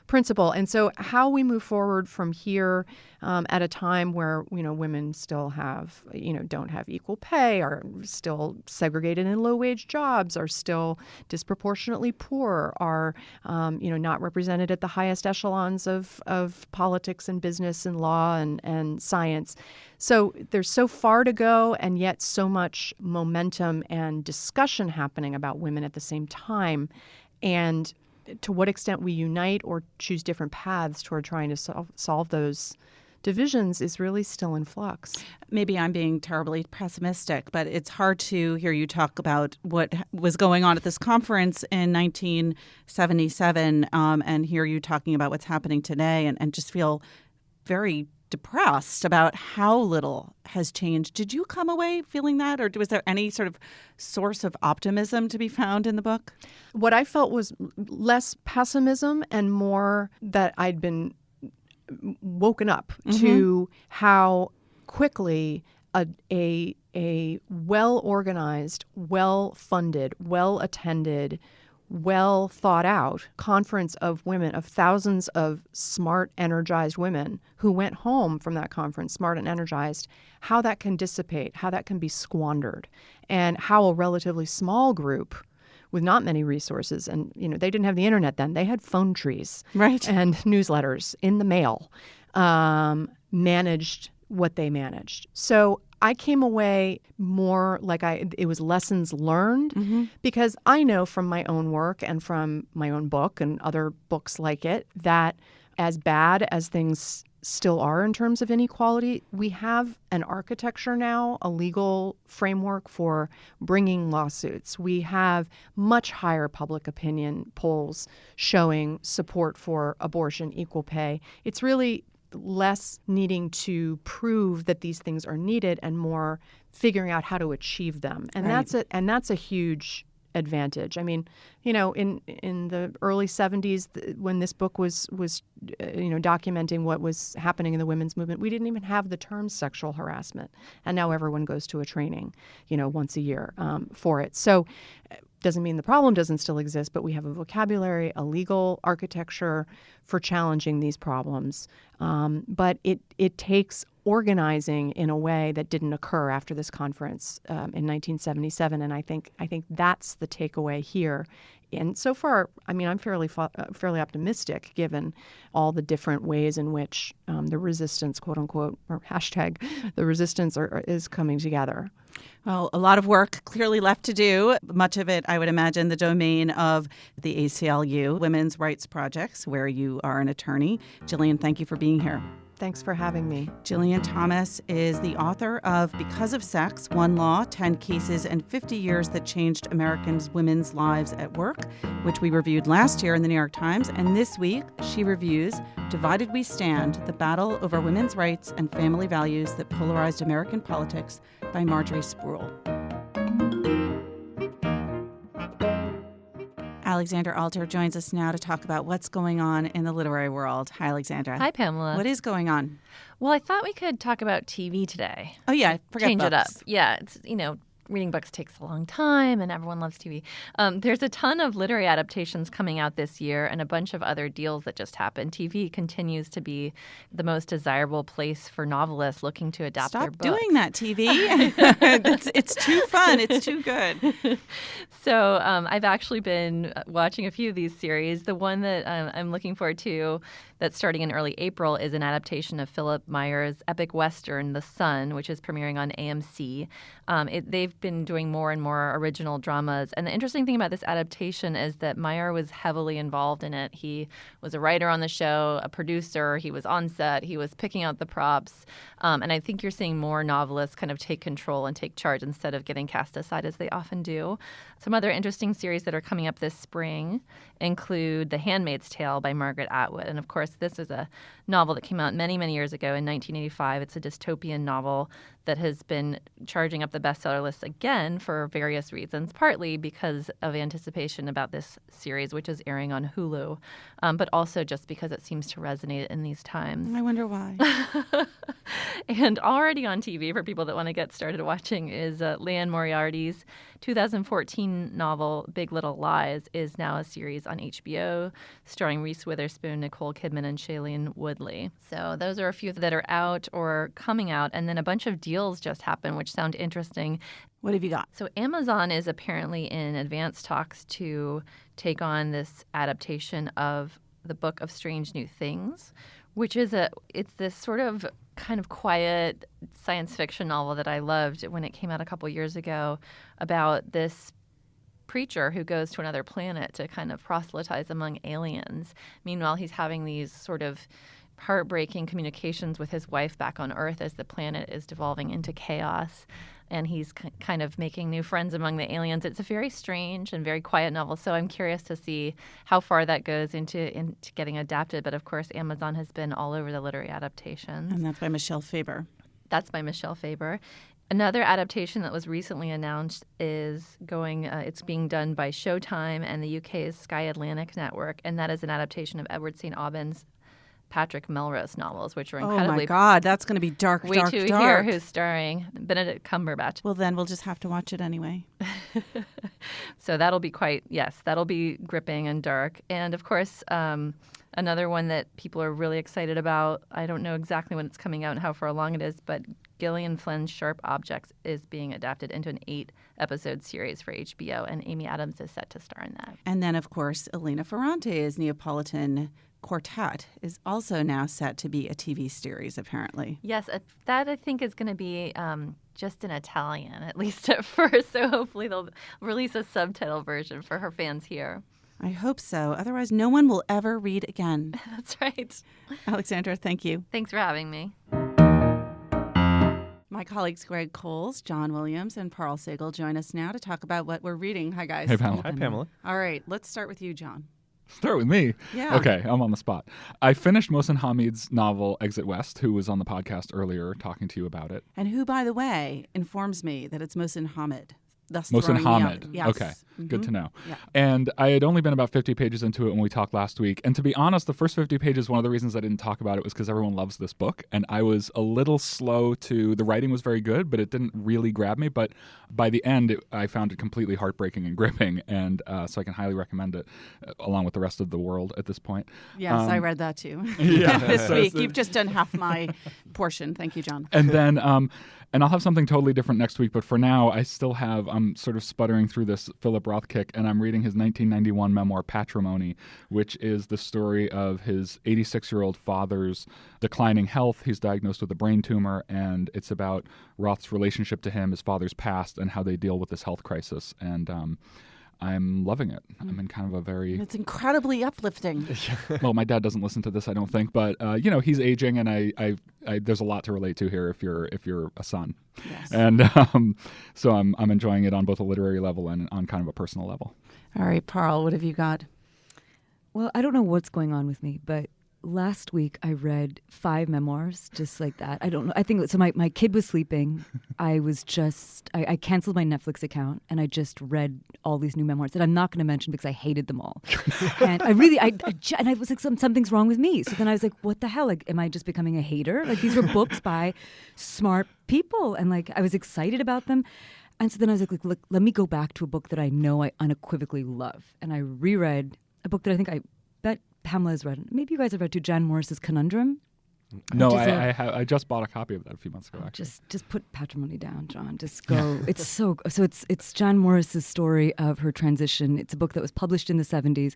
[SPEAKER 3] principle. And so how we move forward from here at a time where, women still have, don't have equal pay, are still segregated in low-wage jobs, are still disproportionately poor, are, not represented at the highest echelons of politics and business and law and science. So there's so far to go, and yet so much momentum and discussion happening about women at the same time. And to what extent we unite or choose different paths toward trying to solve those divisions is really still in flux.
[SPEAKER 1] Maybe I'm being terribly pessimistic, but it's hard to hear you talk about what was going on at this conference in 1977 and hear you talking about what's happening today and just feel very depressed about how little has changed. Did you come away feeling that, or was there any sort of source of optimism to be found in the book?
[SPEAKER 3] What I felt was less pessimism and more that I'd been woken up to how quickly a well-organized, well-funded, well-attended, well thought out conference of women, of thousands of smart, energized women who went home from that conference smart and energized, how that can dissipate, how that can be squandered, and how a relatively small group with not many resources, and they didn't have the internet then, they had phone trees,
[SPEAKER 1] right,
[SPEAKER 3] and newsletters in the mail, managed what they managed. So I came away more like it was lessons learned, because I know from my own work and from my own book and other books like it that as bad as things still are in terms of inequality, we have an architecture now, a legal framework for bringing lawsuits. We have much higher public opinion polls showing support for abortion, equal pay. It's really less needing to prove that these things are needed and more figuring out how to achieve them. And that's a huge advantage. I mean, in the early 70s, when this book was documenting what was happening in the women's movement, we didn't even have the term sexual harassment. And now everyone goes to a training, once a year for it. So doesn't mean the problem doesn't still exist, but we have a vocabulary, a legal architecture for challenging these problems. But it takes organizing in a way that didn't occur after this conference in 1977, and I think that's the takeaway here. And so far, I mean, I'm fairly optimistic given all the different ways in which the resistance, quote unquote, or hashtag, the resistance is coming together.
[SPEAKER 1] Well, a lot of work clearly left to do. Much of it, I would imagine, the domain of the ACLU, Women's Rights Projects, where you are an attorney. Gillian, thank you for being here.
[SPEAKER 3] Thanks for having me.
[SPEAKER 1] Gillian Thomas is the author of Because of Sex, One Law, 10 Cases, and 50 Years That Changed Americans' Women's Lives at Work, which we reviewed last year in the New York Times. And this week, she reviews Divided We Stand, The Battle Over Women's Rights and Family Values That Polarized American Politics by Marjorie Spruill. Alexandra Alter joins us now to talk about what's going on in the literary world. Hi, Alexandra.
[SPEAKER 4] Hi, Pamela.
[SPEAKER 1] What is going on?
[SPEAKER 4] Well, I thought we could talk about TV today.
[SPEAKER 1] Oh, yeah. Forget
[SPEAKER 4] Change
[SPEAKER 1] books.
[SPEAKER 4] it up. Yeah, it's, reading books takes a long time, and everyone loves TV. There's a ton of literary adaptations coming out this year and a bunch of other deals that just happened. TV continues to be the most desirable place for novelists looking to adapt their books.
[SPEAKER 1] Stop doing that, TV. It's too fun. It's too good.
[SPEAKER 4] So I've actually been watching a few of these series. The one that I'm looking forward to that's starting in early April is an adaptation of Philip Meyer's epic western, The Sun, which is premiering on AMC. They've been doing more and more original dramas. And the interesting thing about this adaptation is that Meyer was heavily involved in it. He was a writer on the show, a producer. He was on set. He was picking out the props. And I think you're seeing more novelists kind of take control and take charge instead of getting cast aside as they often do. Some other interesting series that are coming up this spring include The Handmaid's Tale by Margaret Atwood. And of course, this is a novel that came out many, many years ago in 1985. It's a dystopian novel that has been charging up the bestseller list again for various reasons, partly because of anticipation about this series, which is airing on Hulu, but also just because it seems to resonate in these times.
[SPEAKER 1] I wonder why.
[SPEAKER 4] And already on TV, for people that want to get started watching, is Liane Moriarty's 2014 novel Big Little Lies is now a series on HBO, starring Reese Witherspoon, Nicole Kidman, and Shailene Woodley. So those are a few that are out or coming out, and then a bunch of deals just happened, which sound interesting.
[SPEAKER 1] What have you got?
[SPEAKER 4] So Amazon is apparently in advanced talks to take on this adaptation of the Book of Strange New Things, which is it's this sort of kind of quiet science fiction novel that I loved when it came out a couple years ago about this preacher who goes to another planet to kind of proselytize among aliens. Meanwhile, he's having these sort of heartbreaking communications with his wife back on Earth as the planet is devolving into chaos. And he's kind of making new friends among the aliens. It's a very strange and very quiet novel, so I'm curious to see how far that goes into getting adapted. But, of course, Amazon has been all over the literary adaptations.
[SPEAKER 1] And that's by Michelle Faber.
[SPEAKER 4] That's by Michelle Faber. Another adaptation that was recently announced is it's being done by Showtime and the UK's Sky Atlantic Network, and that is an adaptation of Edward St. Aubyn's Patrick Melrose novels, which are incredibly...
[SPEAKER 1] Oh, my God. That's going to be dark,
[SPEAKER 4] Wait
[SPEAKER 1] dark,
[SPEAKER 4] till you
[SPEAKER 1] dark.
[SPEAKER 4] hear who's starring Benedict Cumberbatch.
[SPEAKER 1] Well, then we'll just have to watch it anyway.
[SPEAKER 4] So that'll be that'll be gripping and dark. And, of course, Another one that people are really excited about, I don't know exactly when it's coming out and how far along it is, but Gillian Flynn's Sharp Objects is being adapted into an 8-episode series for HBO, and Amy Adams is set to star in that.
[SPEAKER 1] And then, of course, Elena Ferrante's Neapolitan Quartet is also now set to be a TV series, apparently.
[SPEAKER 4] Yes, that I think is going to be just in Italian, at least at first. So hopefully they'll release a subtitle version for her fans here.
[SPEAKER 1] I hope so. Otherwise, no one will ever read again.
[SPEAKER 4] That's right.
[SPEAKER 1] Alexandra, thank you.
[SPEAKER 4] Thanks for having me.
[SPEAKER 1] My colleagues Greg Coles, John Williams, and Parl Sagel join us now to talk about what we're reading. Hi, guys.
[SPEAKER 5] Hey, Pamela.
[SPEAKER 6] Hi, Pamela.
[SPEAKER 1] All right, let's start with you, John.
[SPEAKER 5] Start with me.
[SPEAKER 1] Yeah.
[SPEAKER 5] Okay, I'm on the spot. I finished Mohsin Hamid's novel Exit West, who was on the podcast earlier talking to you about it.
[SPEAKER 1] And who, by the way, informs me that it's Mohsin Hamid. Thus
[SPEAKER 5] Mohsin
[SPEAKER 1] throwing me
[SPEAKER 5] Hamid.
[SPEAKER 1] up. Yes.
[SPEAKER 5] Okay, good to know.
[SPEAKER 1] Yeah.
[SPEAKER 5] And I had only been about 50 pages into it when we talked last week. And to be honest, the first 50 pages, one of the reasons I didn't talk about it was because everyone loves this book. And I was a little slow the writing was very good, but it didn't really grab me. But by the end, I found it completely heartbreaking and gripping. And so I can highly recommend it along with the rest of the world at this point.
[SPEAKER 1] Yes, I read that too.
[SPEAKER 5] Yeah.
[SPEAKER 1] This week. You've just done half my portion. Thank you, John.
[SPEAKER 5] And then, and I'll have something totally different next week. But for now, I'm sort of sputtering through this Philip Roth kick, and I'm reading his 1991 memoir, Patrimony, which is the story of his 86-year-old father's declining health. He's diagnosed with a brain tumor, and it's about Roth's relationship to him, his father's past, and how they deal with this health crisis. And I'm loving it. I'm in kind of a very...
[SPEAKER 1] It's incredibly uplifting.
[SPEAKER 5] Well, my dad doesn't listen to this, I don't think, but he's aging, and I there's a lot to relate to here if you're a son.
[SPEAKER 1] Yes.
[SPEAKER 5] And so I'm enjoying it on both a literary level and on kind of a personal level.
[SPEAKER 1] All right, Parl, what have you got?
[SPEAKER 7] Well, I don't know what's going on with me, but last week I read 5 memoirs just like that. I don't know. I think so. My kid was sleeping. I canceled my Netflix account and I just read all these new memoirs that I'm not going to mention because I hated them all. And I was like, something's wrong with me. So then I was like, what the hell? Like, am I just becoming a hater? Like, these were books by smart people, and like I was excited about them. And so then I was like, look, let me go back to a book that I know I unequivocally love. And I reread a book that I bet Pamela has read. Maybe you guys have read too, Jan Morris's Conundrum.
[SPEAKER 5] No, I just bought a copy of that a few months ago. Actually,
[SPEAKER 7] just put Patrimony down, John. Just go. It's so it's Jan Morris's story of her transition. It's a book that was published in the 70s,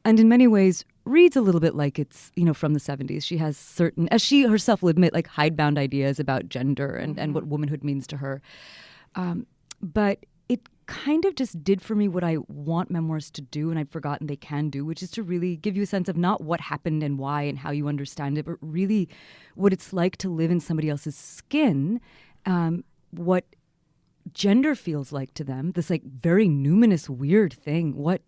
[SPEAKER 7] and in many ways reads a little bit like it's from the 70s. She has certain, as she herself will admit, like hidebound ideas about gender and what womanhood means to her. But it kind of just did for me what I want memoirs to do, and I'd forgotten they can do, which is to really give you a sense of not what happened and why and how you understand it, but really what it's like to live in somebody else's skin, what gender feels like to them, this like very numinous, weird thing, what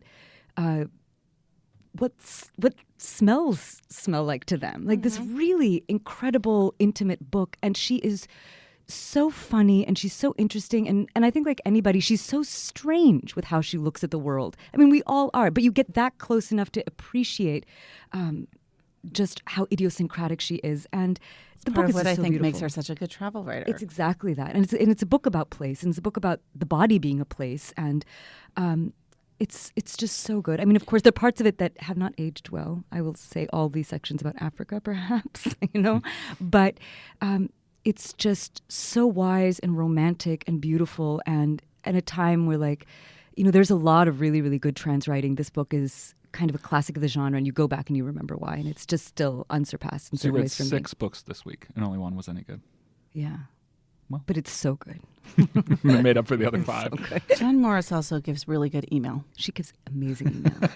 [SPEAKER 7] smells smell like to them, like this really incredible, intimate book. And she is so funny and she's so interesting, and I think like anybody, she's so strange with how she looks at the world. I mean, we all are, but you get that close enough to appreciate just how idiosyncratic she is. And the book is
[SPEAKER 1] what I
[SPEAKER 7] so
[SPEAKER 1] think
[SPEAKER 7] beautiful.
[SPEAKER 1] makes her such a good travel writer.
[SPEAKER 7] It's exactly that, and it's a book about place, and it's a book about the body being a place, and it's just so good. I mean, of course, there are parts of it that have not aged well. I will say all these sections about Africa, perhaps, but. It's just so wise and romantic and beautiful, and at a time where, like, there's a lot of really, really good trans writing. This book is kind of a classic of the genre, and you go back and you remember why, and it's just still unsurpassed in
[SPEAKER 5] So you
[SPEAKER 7] certain
[SPEAKER 5] read
[SPEAKER 7] ways for me.
[SPEAKER 5] 6 books this week, and only one was any good.
[SPEAKER 7] Yeah.
[SPEAKER 5] Well.
[SPEAKER 7] But it's so good.
[SPEAKER 5] It made up for the other 5.
[SPEAKER 7] So good.
[SPEAKER 1] Jan Morris also gives really good email.
[SPEAKER 7] She gives amazing email.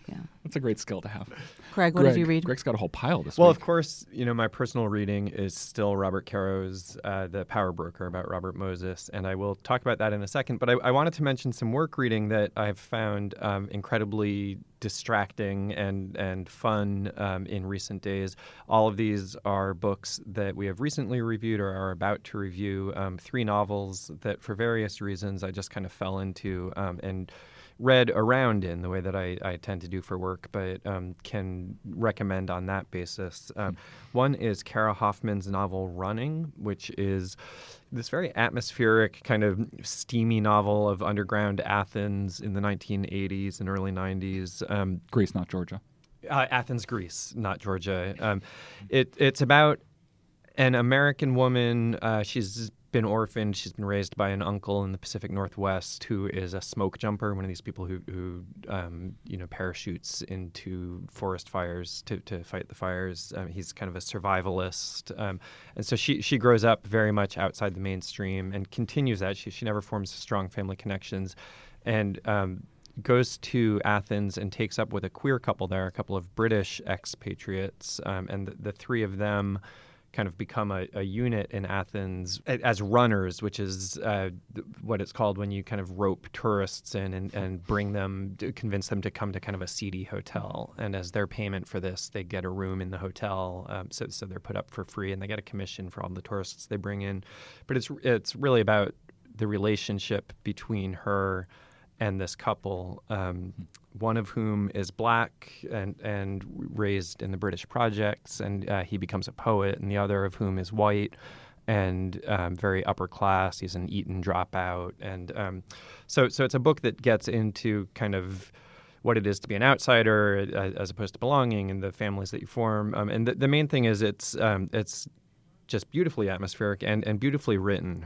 [SPEAKER 7] Yeah.
[SPEAKER 5] That's a great skill to have.
[SPEAKER 1] Greg, what did you read?
[SPEAKER 5] Greg's got a whole pile this
[SPEAKER 6] Well,
[SPEAKER 5] week.
[SPEAKER 6] of course, my personal reading is still Robert Caro's The Power Broker about Robert Moses, and I will talk about that in a second. But I wanted to mention some work reading that I've found incredibly distracting and fun in recent days. All of these are books that we have recently reviewed or are about to review, 3 novels that for various reasons I just kind of fell into and read around in the way that I tend to do for work, but can recommend on that basis. One is Kara Hoffman's novel Running, which is this very atmospheric, kind of steamy novel of underground Athens in the 1980s and early 90s.
[SPEAKER 5] Greece, not Georgia.
[SPEAKER 6] Athens, Greece, not Georgia. It's about an American woman. She's been orphaned. She's been raised by an uncle in the Pacific Northwest who is a smoke jumper, one of these people who parachutes into forest fires to fight the fires. He's kind of a survivalist. And so she grows up very much outside the mainstream and continues that. She never forms strong family connections. And goes to Athens and takes up with a queer couple there, a couple of British expatriates. And the three of them kind of become a unit in Athens as runners, which is what it's called when you kind of rope tourists in and bring them, convince them to come to kind of a seedy hotel. And as their payment for this, they get a room in the hotel. So they're put up for free and they get a commission for all the tourists they bring in. But it's really about the relationship between her and this couple, one of whom is black and raised in the British projects, and he becomes a poet, and the other of whom is white and very upper class. He's an Eton dropout. And so it's a book that gets into kind of what it is to be an outsider as opposed to belonging and the families that you form. And the main thing is it's just beautifully atmospheric and beautifully written.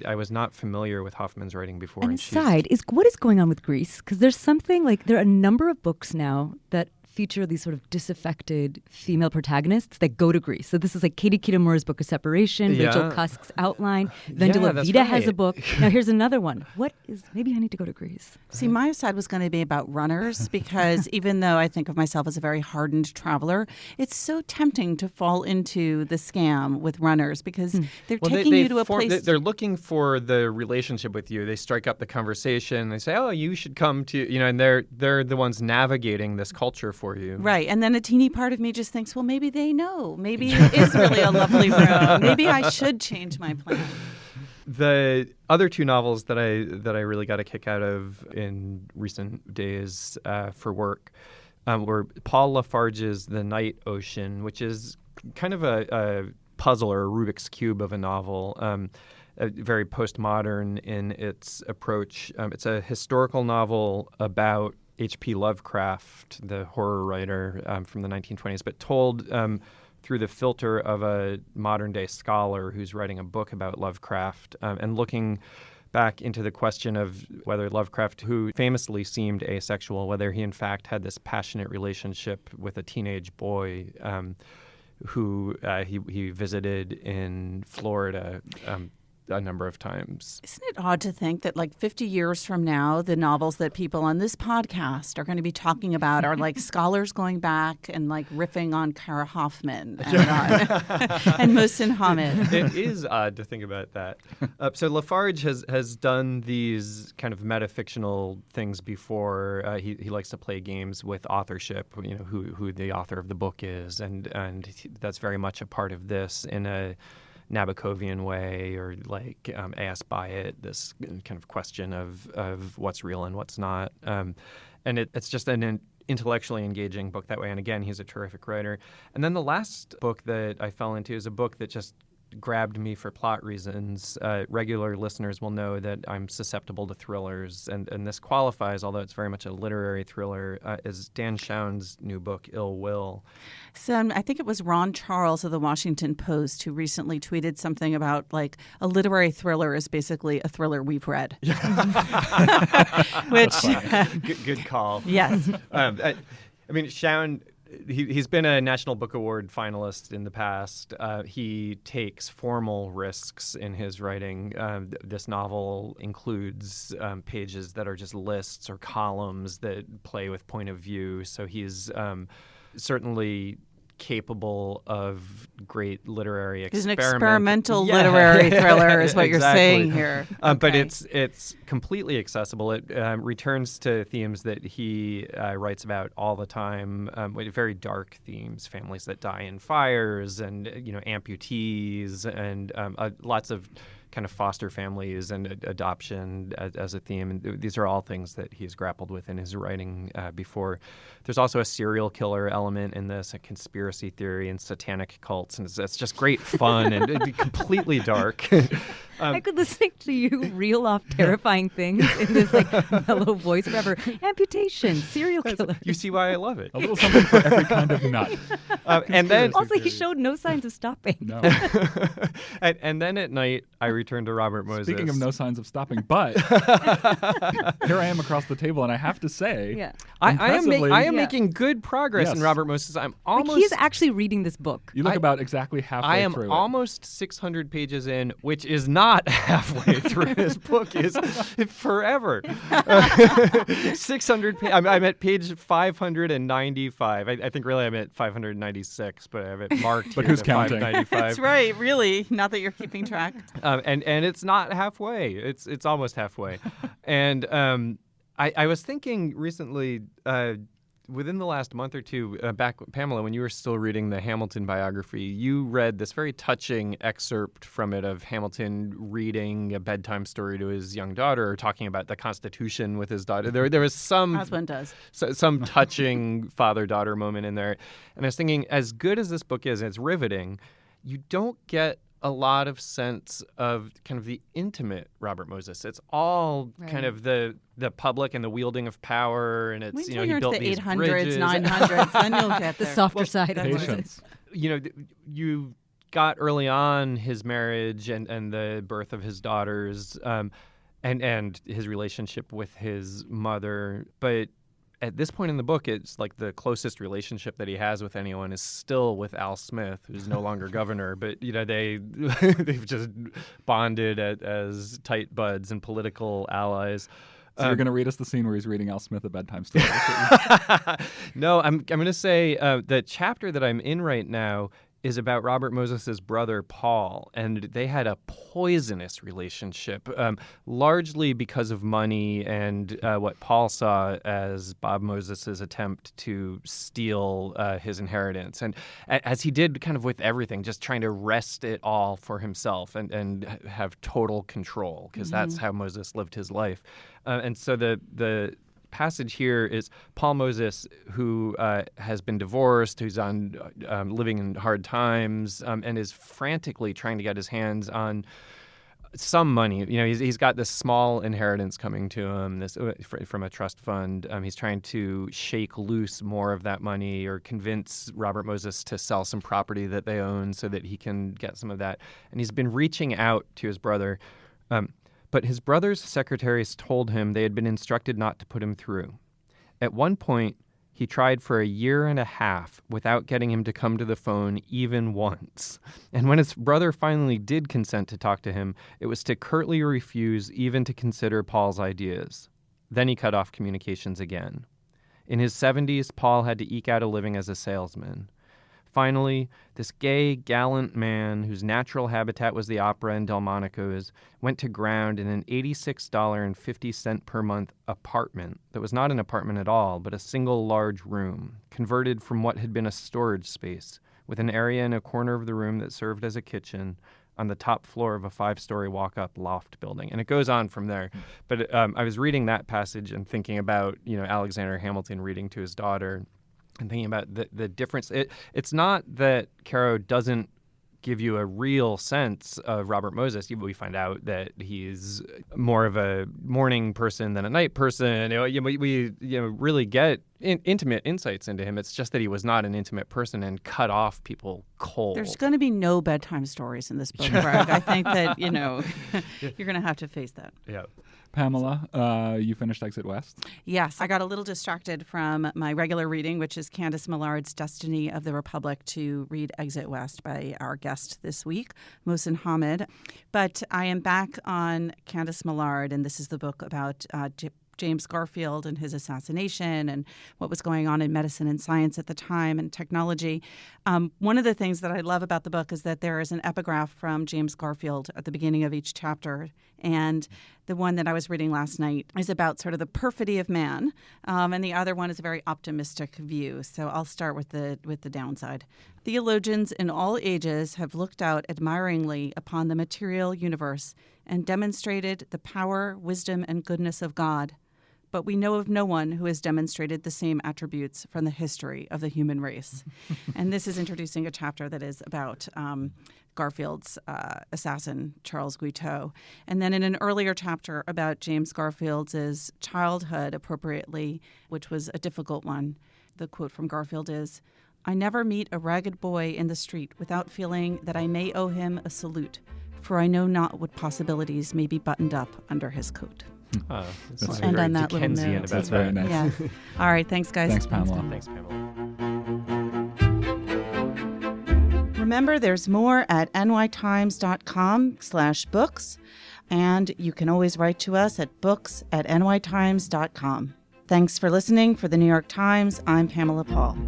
[SPEAKER 6] I was not familiar with Hoffman's writing before.
[SPEAKER 7] And aside, what is going on with Greece? Because there's something like there are a number of books now that feature these sort of disaffected female protagonists that go to Greece. So this is like Katie Kitamura's book of Separation, Rachel Cusk's Outline, Vendela Vida has a book. Now here's another one. Maybe I need to go to Greece.
[SPEAKER 1] See, my aside was going to be about runners because even though I think of myself as a very hardened traveler, it's so tempting to fall into the scam with runners because they're taking you to a place.
[SPEAKER 6] They're looking for the relationship with you. They strike up the conversation. They say, "Oh, you should come to," and they're the ones navigating this culture for you.
[SPEAKER 1] Right. And then a teeny part of me just thinks, well, maybe they know. Maybe it is really a lovely room. Maybe I should change my plan.
[SPEAKER 6] The other two novels that I really got a kick out of in recent days for work were Paul Lafarge's The Night Ocean, which is kind of a puzzle or a Rubik's Cube of a novel. Very postmodern in its approach. It's a historical novel about H.P. Lovecraft, the horror writer from the 1920s, but told through the filter of a modern-day scholar who's writing a book about Lovecraft and looking back into the question of whether Lovecraft, who famously seemed asexual, whether he in fact had this passionate relationship with a teenage boy who he visited in Florida a number of times.
[SPEAKER 1] Isn't it odd to think that like 50 years from now, the novels that people on this podcast are going to be talking about are like scholars going back and like riffing on Kara Hoffman and Mohsin Hamid.
[SPEAKER 6] It is odd to think about that. So Lafarge has done these kind of metafictional things before. He likes to play games with authorship, who the author of the book is, and that's very much a part of this in a Nabokovian way, or like A.S. Byatt, this kind of question of what's real and what's not. And it's just an intellectually engaging book that way. And again, he's a terrific writer. And then the last book that I fell into is a book that just grabbed me for plot reasons. Regular listeners will know that I'm susceptible to thrillers, and this qualifies, although it's very much a literary thriller, is Dan Chown's new book, Ill Will.
[SPEAKER 1] So I think it was Ron Charles of the Washington Post who recently tweeted something about like a literary thriller is basically a thriller we've read. Which
[SPEAKER 6] good call.
[SPEAKER 1] Yes.
[SPEAKER 6] I mean, Chown, he's been a National Book Award finalist in the past. He takes formal risks in his writing. This novel includes pages that are just lists or columns that play with point of view. So he's certainly capable of great literary experiment.
[SPEAKER 1] He's an experimental literary thriller is what
[SPEAKER 6] exactly.
[SPEAKER 1] you're saying here. Okay.
[SPEAKER 6] But it's completely accessible. It returns to themes that he writes about all the time, with very dark themes, families that die in fires and amputees and lots of kind of foster families and adoption as a theme. And these are all things that he's grappled with in his writing before. There's also a serial killer element in this, a conspiracy theory and satanic cults. And it's just great fun and completely dark.
[SPEAKER 7] I could listen to you reel off terrifying things in this mellow voice forever. Amputation, serial killer.
[SPEAKER 6] You see why I love it.
[SPEAKER 5] A little something for every kind of nut.
[SPEAKER 6] And then
[SPEAKER 7] Also, he showed no signs of stopping.
[SPEAKER 5] No.
[SPEAKER 6] and then at night, I returned to Robert Moses.
[SPEAKER 5] Speaking of no signs of stopping, but here I am across the table, and I have to say,
[SPEAKER 6] I
[SPEAKER 5] impressively,
[SPEAKER 6] am making good progress in Robert Moses. I'm almost.
[SPEAKER 7] He's actually reading this book.
[SPEAKER 5] You look about exactly halfway through.
[SPEAKER 6] I am almost 600 pages in, which is not halfway through. This book is forever. 600 pages. I'm at page 595. I think really I'm at 596, but I have it marked.
[SPEAKER 5] But who's counting?
[SPEAKER 6] 595.
[SPEAKER 1] That's right, really. Not that you're keeping track.
[SPEAKER 6] And it's not halfway. It's almost halfway. And I was thinking recently, within the last month or two, back, Pamela, when you were still reading the Hamilton biography, you read this very touching excerpt from it of Hamilton reading a bedtime story to his young daughter, or talking about the Constitution with his daughter. There was some,
[SPEAKER 1] As one does.
[SPEAKER 6] some touching father-daughter moment in there. And I was thinking, as good as this book is, it's riveting, you don't get a lot of sense of kind of the intimate Robert Moses. It's all kind of the public and the wielding of power, and it's he built
[SPEAKER 1] the
[SPEAKER 6] these
[SPEAKER 1] 800s,
[SPEAKER 6] bridges.
[SPEAKER 1] 900s, then you'll get
[SPEAKER 7] The
[SPEAKER 1] there.
[SPEAKER 7] softer side of
[SPEAKER 5] Patience.
[SPEAKER 7] Moses.
[SPEAKER 6] You got early on his marriage and the birth of his daughters, and his relationship with his mother, but at this point in the book, it's like the closest relationship that he has with anyone is still with Al Smith, who's no longer governor. But they've just bonded as tight buds and political allies.
[SPEAKER 5] So you're going to read us the scene where he's reading Al Smith a bedtime story.
[SPEAKER 6] No, I'm going to say the chapter that I'm in right now is about Robert Moses' brother, Paul, and they had a poisonous relationship, largely because of money and what Paul saw as Bob Moses' attempt to steal his inheritance. And as he did kind of with everything, just trying to wrest it all for himself and have total control, because that's how Moses lived his life. And so the passage here is Paul Moses, who has been divorced, who's on living in hard times, and is frantically trying to get his hands on some money. He's got this small inheritance coming to him, from a trust fund. He's trying to shake loose more of that money, or convince Robert Moses to sell some property that they own so that he can get some of that. And he's been reaching out to his brother. But his brother's secretaries told him they had been instructed not to put him through. At one point, he tried for a year and a half without getting him to come to the phone even once. And when his brother finally did consent to talk to him, it was to curtly refuse even to consider Paul's ideas. Then he cut off communications again. In his 70s, Paul had to eke out a living as a salesman. Finally, this gay, gallant man, whose natural habitat was the opera and Delmonico's, went to ground in an $86.50 per month apartment that was not an apartment at all, but a single large room, converted from what had been a storage space, with an area in a corner of the room that served as a kitchen on the top floor of a 5-story walk-up loft building. And it goes on from there. But I was reading that passage and thinking about, Alexander Hamilton reading to his daughter, and thinking about the difference. It's not that Caro doesn't give you a real sense of Robert Moses. We find out that he's more of a morning person than a night person. We really get intimate insights into him. It's just that he was not an intimate person and cut off people cold.
[SPEAKER 1] There's going to be no bedtime stories in this book, Greg. I think that, you're going to have to face that.
[SPEAKER 6] Yeah.
[SPEAKER 5] Pamela, you finished Exit West?
[SPEAKER 1] Yes, I got a little distracted from my regular reading, which is Candice Millard's Destiny of the Republic, to read Exit West by our guest this week, Mohsin Hamid. But I am back on Candice Millard, and this is the book about James Garfield and his assassination and what was going on in medicine and science at the time and technology. One of the things that I love about the book is that there is an epigraph from James Garfield at the beginning of each chapter. And the one that I was reading last night is about sort of the perfidy of man. And the other one is a very optimistic view. So I'll start with the downside. Theologians in all ages have looked out admiringly upon the material universe and demonstrated the power, wisdom, and goodness of God. but we know of no one who has demonstrated the same attributes from the history of the human race. And this is introducing a chapter that is about Garfield's assassin, Charles Guiteau. And then in an earlier chapter about James Garfield's childhood, appropriately, which was a difficult one, the quote from Garfield is, "I never meet a ragged boy in the street without feeling that I may owe him a salute, for I know not what possibilities may be buttoned up under his coat."
[SPEAKER 6] That's
[SPEAKER 1] And
[SPEAKER 6] very
[SPEAKER 1] on that little
[SPEAKER 6] Dickensian
[SPEAKER 1] note.
[SPEAKER 6] about
[SPEAKER 5] That's very
[SPEAKER 6] that.
[SPEAKER 5] nice.
[SPEAKER 1] Yeah. All right. Thanks, guys.
[SPEAKER 5] Thanks, Pamela.
[SPEAKER 6] Thanks, Pamela.
[SPEAKER 1] Remember, there's more at nytimes.com/books, and you can always write to us at books@nytimes.com. Thanks for listening. For the New York Times, I'm Pamela Paul.